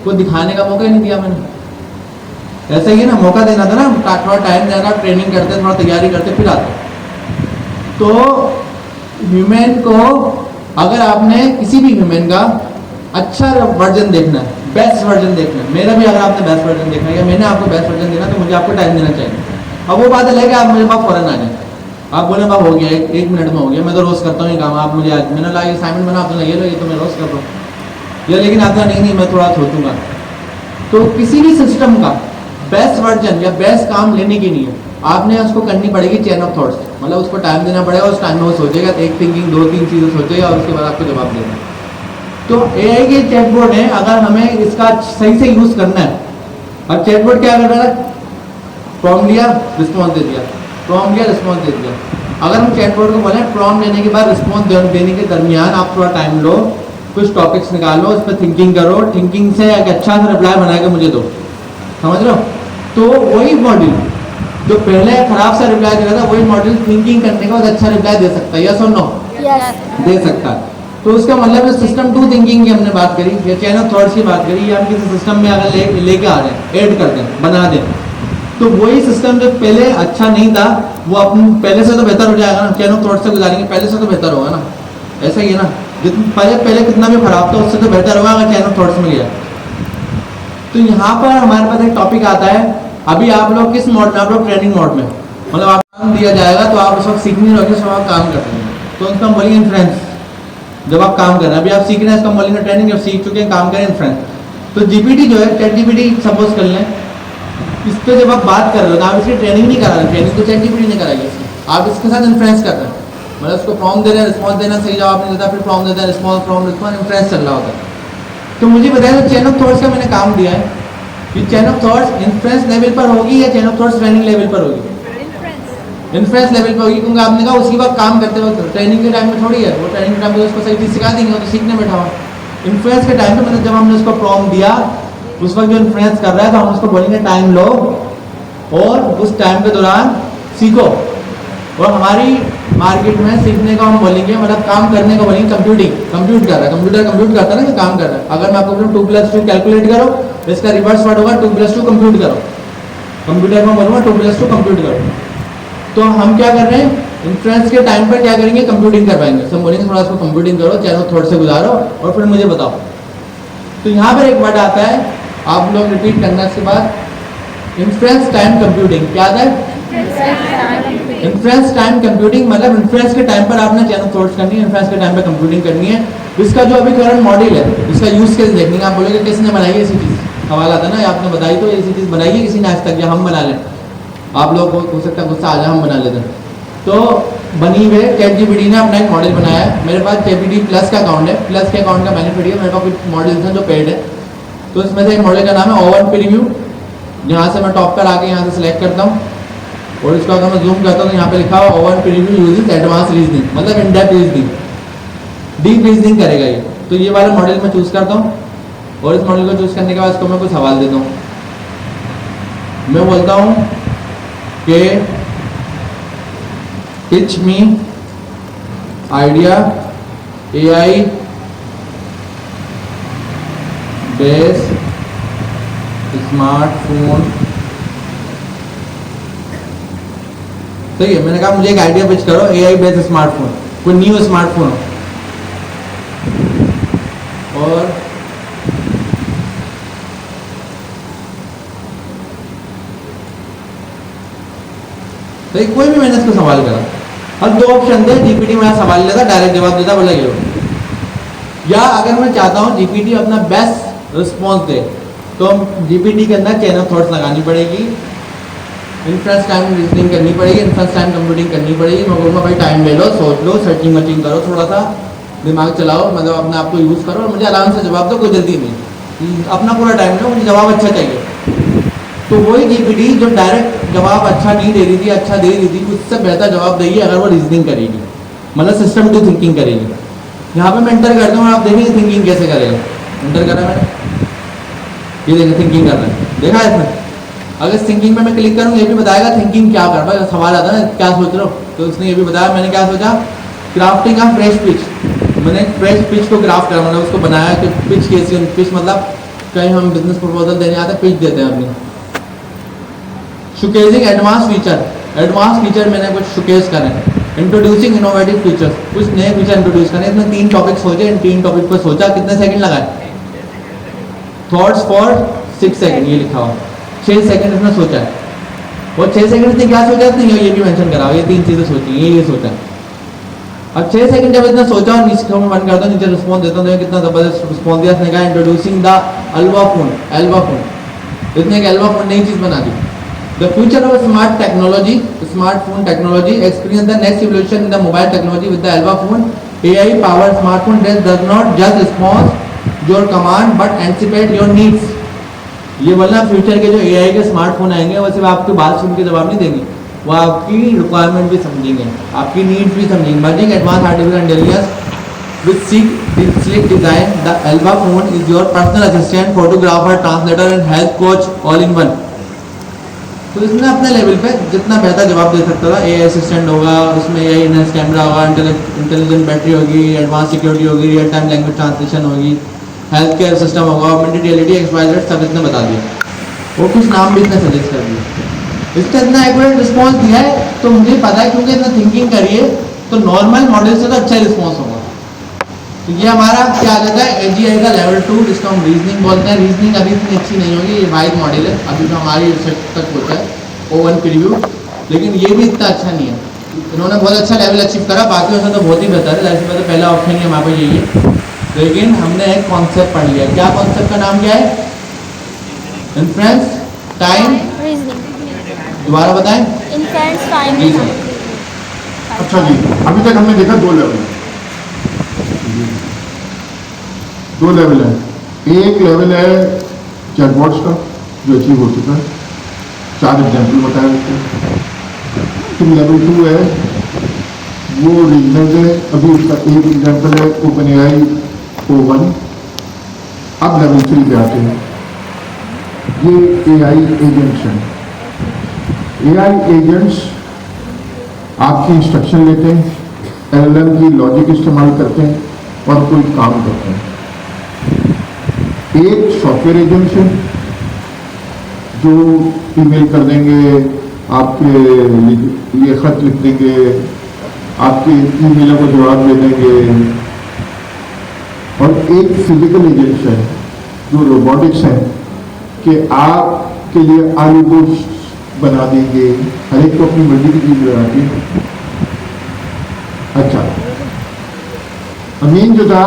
को दिखाने का मौका ही नहीं दिया मैंने। ऐसा ही है ना, मौका देना था ना, थोड़ा टाइम देना, ट्रेनिंग करते, थोड़ा तैयारी करते, फिर आते। तो ह्यूमन को, अगर आपने किसी भी ह्यूमन का अच्छा वर्जन देखना है, बेस्ट वर्जन देखना है, मेरा भी अगर आपने बेस्ट वर्जन देखना है या मैंने आपको बेस्ट वर्जन देना, तो मुझे आपको टाइम देना चाहिए। अब वो बात अलग है कि आप मेरे पास फ़ौरन आ जाए, आप बोले बाप हो गया, 1 मिनट में हो गया, मैं तो रोज़ करता हूँ ये काम, आप मुझे आज मैंने ला असाइनमेंट बना, आपने ये लो, ये तो मैं रोज़ कर रहा हूँ, या लेकिन आपका नहीं मैं थोड़ा सोचूंगा। तो किसी भी सिस्टम का बेस्ट वर्जन या बेस्ट काम लेने के लिए आपने उसको करनी पड़ेगी चेन ऑफ थॉट्स, मतलब उसको टाइम देना पड़ेगा, उस टाइम में वो सोचेगा, एक थिंकिंग 2-3 चीज़ें सोचेगा और उसके बाद आपको जवाब देना है। तो एआई के चैटबॉट है, अगर हमें इसका सही से यूज़ करना है अब चैटबॉट क्या कर रहा है, प्रॉम्प्ट लिया रिस्पॉन्स दे दिया, प्रॉम्प्ट लिया रिस्पॉन्स दे दिया। अगर हम चैटबॉट को बोले प्रॉम्प्ट लेने के बाद रिस्पॉन्स देने के दरमियान आप थोड़ा टाइम लो, कुछ टॉपिक्स निकालो, उस पर थिंकिंग करो, थिंकिंग से एक अच्छा सा रिप्लाई बना के मुझे दो, समझ लो। तो वही मॉड्यूल जो पहले खराब सा रिप्लाई दे रहा था, वही मॉड्यूल थिंकिंग करने के बाद अच्छा रिप्लाई दे सकता है, यस और नो? दे सकता है। तो उसका मतलब सिस्टम टू थिंकिंग की हमने बात करी, या चैन ऑफ थॉट्स की बात करी, या हम किसी सिस्टम में अगर लेके आ रहे हैं, ऐड कर दें, बना दें, तो वही सिस्टम जो पहले अच्छा नहीं था वो अपन पहले से तो बेहतर हो जाएगा ना। चैन ऑफ थॉट्स से गुजारेंगे पहले से तो बेहतर होगा ना, ऐसा ही है ना। जितना पहले कितना भी खराब था उससे तो बेहतर होगा अगर चैन ऑफ थॉट्स में गया। तो यहाँ पर हमारे पास एक टॉपिक आता है, अभी आप लोग किस मोड में, आप लोग ट्रेनिंग मोड में, मतलब आप काम दिया जाएगा तो आप उस वक्त सीखने लगे, उस वक्त काम करते हैं, तो उसका हम बोलेंगे इन्फ्लुएंस। जब आप काम कर रहे हैं, अभी आप सीख रहे हैं, इसका बोलेंगे ट्रेनिंग, जब सीख चुके हैं काम करें इन्फ्लुएंस। तो जीपीटी जो है, चैट जीपीटी सपोज कर लें, इस पर जब आप बात कर रहे हो, आप इसकी ट्रेनिंग नहीं करा रहे, ट्रेनिंग तो चैट जीपीटी नहीं कराएगी, आप इसके साथ इन्फ्लुएंस कर रहे हैं, मतलब उसको प्रॉम्प्ट दे रहे हैं, रिस्पॉन्स देना, सही जवाब नहीं देता, फिर प्रॉम्प्ट देता है, रिस्पॉन्स, प्रॉम्प्ट, रिस्पॉन्स, इन्फ्लुएंस चल रहा होता है। तो मुझे बताया चैन ऑफ थॉट्स का मैंने काम दिया है कि chain of thoughts influence level पर होगी या chain of thoughts training level पर होगी? इन्फ्लुएंस लेवल पर होगी, क्योंकि आपने कहा उसकी बात काम करते वक्त, ट्रेनिंग के टाइम में थोड़ी है, वो ट्रेनिंग के टाइम में उसको सही चीज़ सिखा देंगे, वो तो सीखने बैठा हुआ। इन्फ्लुएंस के टाइम पे मतलब जब हमने उसको प्रॉम्प्ट दिया, उस वक्त जो इन्फ्लुएंस कर रहा है, तो हम उसको बोलेंगे टाइम लो और उस टाइम के दौरान सीखो। और हमारी मार्केट में सीखने का हम बोलेंगे, मतलब काम करने को बोलेंगे कंप्यूटिंग, कंप्यूट कर रहा है, कंप्यूटर कंप्यूट करता है ना, कि काम कर रहा है। अगर मैं आपको बोलूँ 2+2 कैलकुलेट करो, तो इसका रिवर्स वर्ड होगा 2+2 कंप्यूट करो। कंप्यूटर में बोलूँगा 2+2 कंप्यूट करो। तो हम क्या कर रहे हैं, इन्फ्लुएंस के टाइम पर क्या करेंगे, कंप्यूटिंग करवाएंगे। सब बोलेंगे थोड़ा सा कंप्यूटिंग करो, चैनल थोड़े से गुजारो और फिर मुझे बताओ। तो यहाँ पर एक वर्ड आता है, आप लोग रिपीट करना इसके बाद, इन्फ्लुएंस टाइम कंप्यूटिंग। क्या आता है? इन्फ्लुएंस टाइम कंप्यूटिंग, मतलब इन्फ्लुएंस के टाइम पर आपने चैनल थॉट्स करनी है, इन्फ्लुएंस के टाइम पर कंप्यूटिंग करनी है। इसका जो अभी करंट मॉडल है, इसका यूज केस देखेंगे। आप बोलेंगे किसने बनाई है ऐसी चीज़, सवाल आता है ना, आपने बताई तो ऐसी चीज़ बनाई है किसी ने आज तक, या हम बना लें। आप लोग को हो सकता है गुस्सा आ जाए, हम बना लेते हैं। तो बनी हुए चैट जीपीटी ने अपना एक मॉडल बनाया है। मेरे पास जीपीटी प्लस का अकाउंट है, प्लस के अकाउंट का बेनिफिट है, मेरे पास कुछ मॉडल्स हैं जो पेड है। तो इसमें से एक मॉडल का नाम है ओवन प्रीव्यू। यहाँ से मैं टॉप पर आके यहाँ से सिलेक्ट करता हूँ और इसको अगर मैं जूम करता हूँ तो यहाँ पे लिखा हुआ o one preview uses advance reasoning, मतलब in depth reasoning, deep reasoning करेगा ये। तो ये वाला मॉडल मैं चूज़ करता हूँ और इस मॉडल को चूज़ करने के बाद इसको मैं कुछ सवाल देता हूँ। मैं बोलता हूँ कि teach me idea AI based smartphone. सही है, मैंने कहा मुझे एक आइडिया पिच करो एआई बेस्ड स्मार्टफोन, कोई न्यू स्मार्टफोन हो। और तो कोई भी मैंने इसको सवाल करा, अब दो ऑप्शन थे, जीपीटी मेरा सवाल लेता, डायरेक्ट जवाब देता, बोला ये, या अगर मैं चाहता हूँ जीपीटी अपना बेस्ट रिस्पॉन्स दे, तो हम जीपीटी के अंदर चैन ऑफ थॉट्स लगानी पड़ेगी, इन्फ्लुएंस टाइम रीजनिंग करनी पड़ेगी, इन्फ्लुएंस टाइम कंप्यूटिंग करनी पड़ेगी। मैं बोलूँगा भाई टाइम ले लो, सोच लो, सर्चिंग वर्चिंग करो, थोड़ा सा दिमाग चलाओ, मतलब अपने आप को यूज़ करो और मुझे आराम से जवाब दो, कोई जल्दी नहीं, अपना पूरा टाइम लो, मुझे जवाब अच्छा चाहिए। तो वही जीपीटी जो डायरेक्ट जवाब अच्छा नहीं दे रही थी, अच्छा दे रही थी, उससे बेहतर जवाब देगी अगर वो रीजनिंग करेगी, मतलब सिस्टम टू थिंकिंग करेगी। यहाँ पे मैं एंटर करता हूँ, आप देखेंगे थिंकिंग कैसे करेगा। एंटर करा मैंने, ये देखिए थिंकिंग कर रहा है, देखा है इसमें। अगर थिंकिंग में मैं क्लिक करूँ, ये भी बताएगा थिंकिंग क्या कर रहा है। सवाल आता है ना क्या सोच रहे हो, तो उसने ये भी बताया। मैंने क्या सोचा, क्राफ्टिंग ऑफ फ्रेश पिच। मैंने फ्रेश पिच को क्राफ्ट करा, मतलब उसको बनाया कि पिच कैसी, पिच मतलब कहीं हम बिजनेस प्रपोजल देने आते हैं, पिच देते हैं अपनी। शोकेसिंग एडवांस फीचर मैंने कुछ शोकेस करें। इंट्रोड्यूसिंग इनोवेटिव फीचर्स, कुछ नए फीचर इंट्रोड्यूस करें। इसमें 3 टॉपिक सोचे, इन 3 टॉपिक पर सोचा, कितने सेकंड लगाए, थॉट्स फॉर 6 सेकंड, ये लिखा हुआ 6 सेकंड इसमें सोचा है। और 6 सेकंड से क्या सोचा इसने, ये भी मेंशन करा, ये 3 चीज़ें सोची, ये सोचा। अब 6 सेकंड जब इतना सोचा और नीचे मैं बंद करता हूँ, नीचे रिस्पॉन्स देता हूँ, कितना ज़बरदस्त रिस्पॉन्स दिया। इसने कहा इंट्रोड्यूसिंग द अल्वा फोन, इसने एक अल्वा फोन नई चीज़ बना दी। The future of smart technology, smartphone technology, experience the next evolution in the mobile technology with the Alva phone. AI-powered smartphone that does not just respond your command but anticipate your needs. ये वरना future के जो AI के smartphone आएंगे वो सिर्फ आपकी बात सुन के जवाब नहीं देंगे, वो आपकी रिक्वायरमेंट भी समझेंगे, आपकी नीड्स भी समझेंगे। Merging advance artificial intelligence with slick design, the Elba phone is your personal assistant, photographer, translator and health coach all in one। तो इसने अपने लेवल पे जितना बेहतर जवाब दे सकता था, एआई असिस्टेंट होगा, उसमें एआई इनहेंस कैमरा होगा, इंटेलिजेंट बैटरी होगी, एडवांस सिक्योरिटी होगी, रियल टाइम लैंग्वेज ट्रांसलेशन होगी, हेल्थ केयर सिस्टम होगा, ऑगमेंटेड रियलिटी, एक्सपायर्ड, सब इसने बता दिया। वो कुछ नाम भी इसने सजेस्ट कर दिए। इसने इतना एक्यूरेट रिस्पॉन्स दिया है तो मुझे पता है, क्योंकि इसने थिंकिंग करी है तो नॉर्मल मॉडल से तो अच्छा रिस्पॉन्स होगा। तो ये हमारा क्या आ जाता है, एजीआई का लेवल 2, जिसको हम रीजनिंग बोलते हैं। रीजनिंग अभी इतनी अच्छी नहीं होगी, ये वाइड मॉडल है, अभी तो हमारी रिसर्च तक होता है ओवन प्रीव्यू, लेकिन ये भी इतना अच्छा नहीं है। इन्होंने बहुत अच्छा लेवल अचीव करा, बाकी उसमें तो बहुत ही बेहतर है, जैसे तो पहला ऑप्शन ही हमारे पास यही है। लेकिन हमने एक कॉन्सेप्ट पढ़ लिया, क्या कॉन्सेप्ट का नाम क्या है? इन्फ्रेंस टाइम, रीजनिंग, दोबारा बताएं। Inference time. जी सर। अच्छा जी, अभी तक हमने देखा दो लेवल है। एक लेवल है चैटबॉट्स का जो अचीव हो चुका है, 4 एग्जाम्पल बताए उसके। फिर लेवल 2 है वो रीजनल है, अभी उसका एक एग्जाम्पल है ओपनएआई O1। अब लेवल 3 पे आते हैं, ये एआई एजेंट्स हैं। एआई एजेंट्स आपकी इंस्ट्रक्शन लेते हैं, एलएलएम की लॉजिक इस्तेमाल करते हैं और कोई काम करते हैं। एक सॉफ्टवेयर एजेंट्स है जो ईमेल कर देंगे, आपके लिए खत लिख देंगे, आपके ईमेलों को जवाब दे देंगे। और एक फिजिकल एजेंट्स है जो रोबोटिक्स है कि आपके लिए आलू गोश्त बना देंगे, हर एक को अपनी मर्जी की चीज बनाती है। अच्छा, अमीन जो था,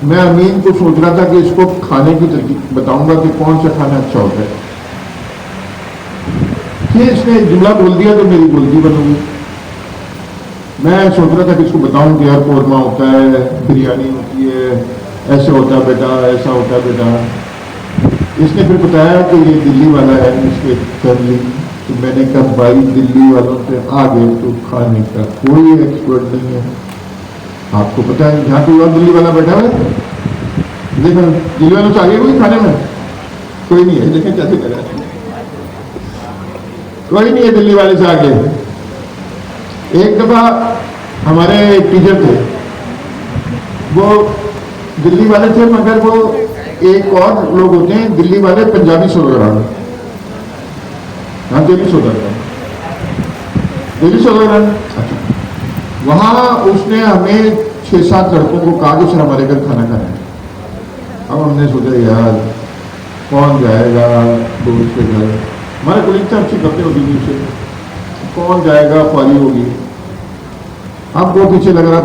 मैं अमीन को सोच रहा था कि इसको खाने की तरकीब बताऊंगा कि कौन सा खाना अच्छा होता है, कि इसने जुमला बोल दिया तो मेरी बोलती बनूंगी। मैं सोच रहा था कि इसको बताऊं कि यार कौरमा होता है, बिरयानी होती है, ऐसे होता है बेटा, ऐसा होता है बेटा। इसने फिर बताया कि ये दिल्ली वाला है, इसके फैमिली। तो मैंने कहा भाई दिल्ली वालों से आगे तो खाने का कोई एक्सपर्ट नहीं है। आपको पता है जहाँ कोई और दिल्ली वाला बैठा है, देखो दिल्ली वालों से आगे कोई खाने में कोई नहीं है। देखें कैसे कर रहा है, कोई नहीं है दिल्ली वाले से आगे। एक दफा हमारे एक टीचर थे, वो दिल्ली वाले थे, मगर वो एक और लोग होते हैं दिल्ली वाले, पंजाबी सोदरान। हाँ, दिल्ली सोदरान, दिल्ली सोदरान। अच्छा, वहाँ उसने हमें 6-7 लड़कों को कहा कि सर हमारे घर खाना खाना है। अब हमने सोचा यार कौन जाएगा दोस्त के घर, हमारे कोलिग से अच्छी करते होती थी उससे, कौन जाएगा, पारी होगी। हमको पीछे लग रहा,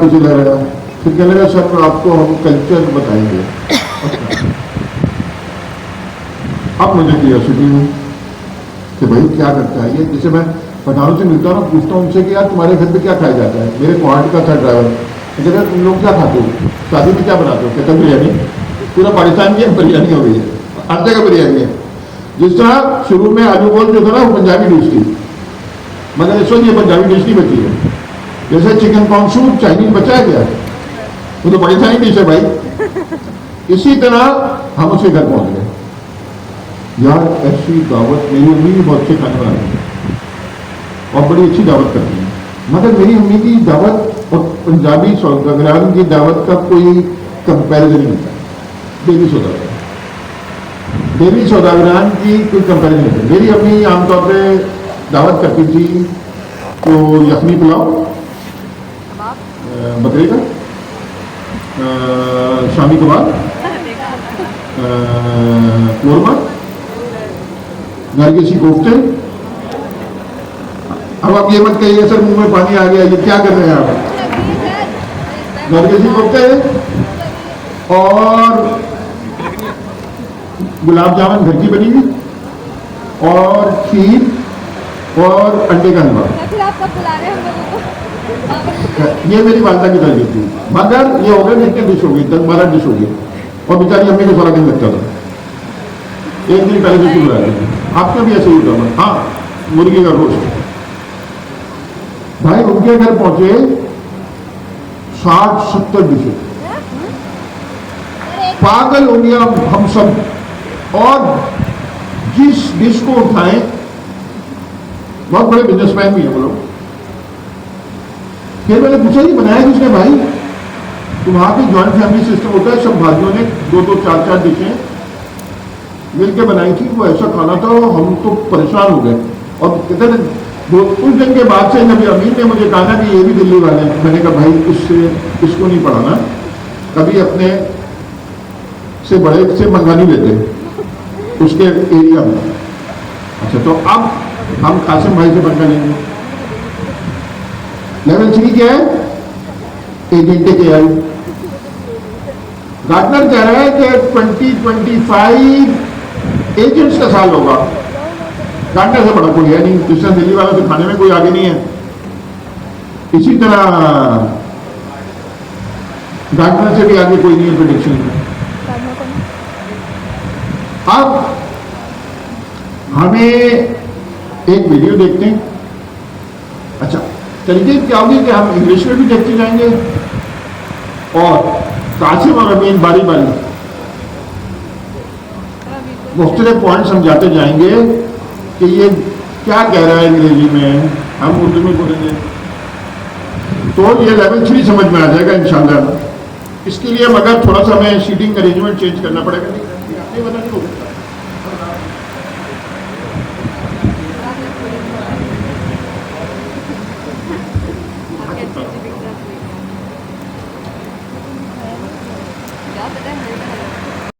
फिर कहने लगा सर आपको हम कल्चर बताएंगे। अब मुझे क्यूरियोसिटी हुई कि भाई क्या करता है ये। जैसे मैं पठानों से मिलता हूँ, पूछता हूँ उनसे कि यार तुम्हारे घर पे क्या खाया जाता है। मेरे क्वार्ट का था ड्राइवर, कहते तुम लोग क्या खाते हो, शादी में क्या बनाते हो? कहते बिरयानी। पूरा पाकिस्तान की बिरयानी हो गई है, हर जगह बिरयानी है। जिस तरह शुरू में आलू गोल जो था ना वो पंजाबी डिश थी, मगर इस वक्त ये पंजाबी डिश नहीं बची है। जैसे चिकन कॉर्न सूप चाइनीज बचा है क्या, वो तो पाकिस्तानी डिश है भाई। इसी तरह हम उसके घर पहुंच गए। यार ऐसी दावत, मेरी अम्मी भी बहुत अच्छे खाने बनाती है और बड़ी अच्छी दावत करती है, मगर मेरी अम्मी की दावत और पंजाबी सौदागरान की दावत का कोई कंपैरिजन नहीं होता। देवी सौदागरान की कोई कंपैरिजन नहीं होता। मेरी अम्मी आमतौर पे दावत करती थी तो यखनी पुलाव, बकरे का, शामी कबाब, कोरमा, नरगिसी कोफ्ते। अब आप ये मत कहिए सर मुंह में पानी आ गया, ये क्या कर रहे हैं आप। नरगिसी कोफ्ते और गुलाब जामुन घर की बनी हुई और खीर और अंडे का हलवा। ये मेरी वालदा की तरफ थी, मगर ये हो गए कितने डिश हो गई, 10-12 डिश हो गई। और बेचारी अम्मी को सारा दिन लगता था। एक दिन पहले से शुरू करा देंगे, आपका भी ऐसे ही होगा। हाँ, मुर्गी का गोश्त भाई उनके घर पहुंचे 60-70 डिशेज, पागल हो गया हम सब। और जिस डिश को उठाएं, बहुत बड़े बिजनेसमैन भी हैं वो लोग। फिर मैंने पूछा ये बनाया किसने भाई? तो वहां पे ज्वाइंट फैमिली सिस्टम होता है, सब भाइयों ने 2-2, 4-4 डिशें मिलकर बनाई थी। वो ऐसा खाना था, हम तो परेशान हो गए। और कहते हैं उस दिन के बाद से नबी अमीन ने मुझे कहा कि ये भी दिल्ली वाले हैं। मैंने कहा भाई इसको नहीं पढ़ाना, कभी अपने से बड़े से मंगा नहीं लेते उसके एरिया में। अच्छा, तो अब हम कासिम भाई से मंगा लेंगे। लेवल 3 क्या है? Agentic AI. गार्टनर कह रहा है कि 2025 एजेंट्स का साल होगा। गार्टनर से बड़ा कोई है नहीं, जिससे दिल्ली वालों से खाने में कोई आगे नहीं है। इसी तरह गार्टनर से भी आगे कोई नहीं है प्रेडिक्शन में। अब हमें एक वीडियो देखते हैं। अच्छा, तरीके क्या होगी कि हम इंग्लिश में भी देखते जाएंगे और कासिम और अमीन बारी बारी मुख्तलिफ पॉइंट समझाते जाएंगे कि ये क्या कह रहा है अंग्रेजी में, हम उर्दू में बोलेंगे, तो ये लेवल 3 समझ में आ जाएगा इंशाल्लाह। इसके लिए मगर थोड़ा सा हमें सीटिंग अरेंजमेंट चेंज करना पड़ेगा। नहीं बता नहीं होगा।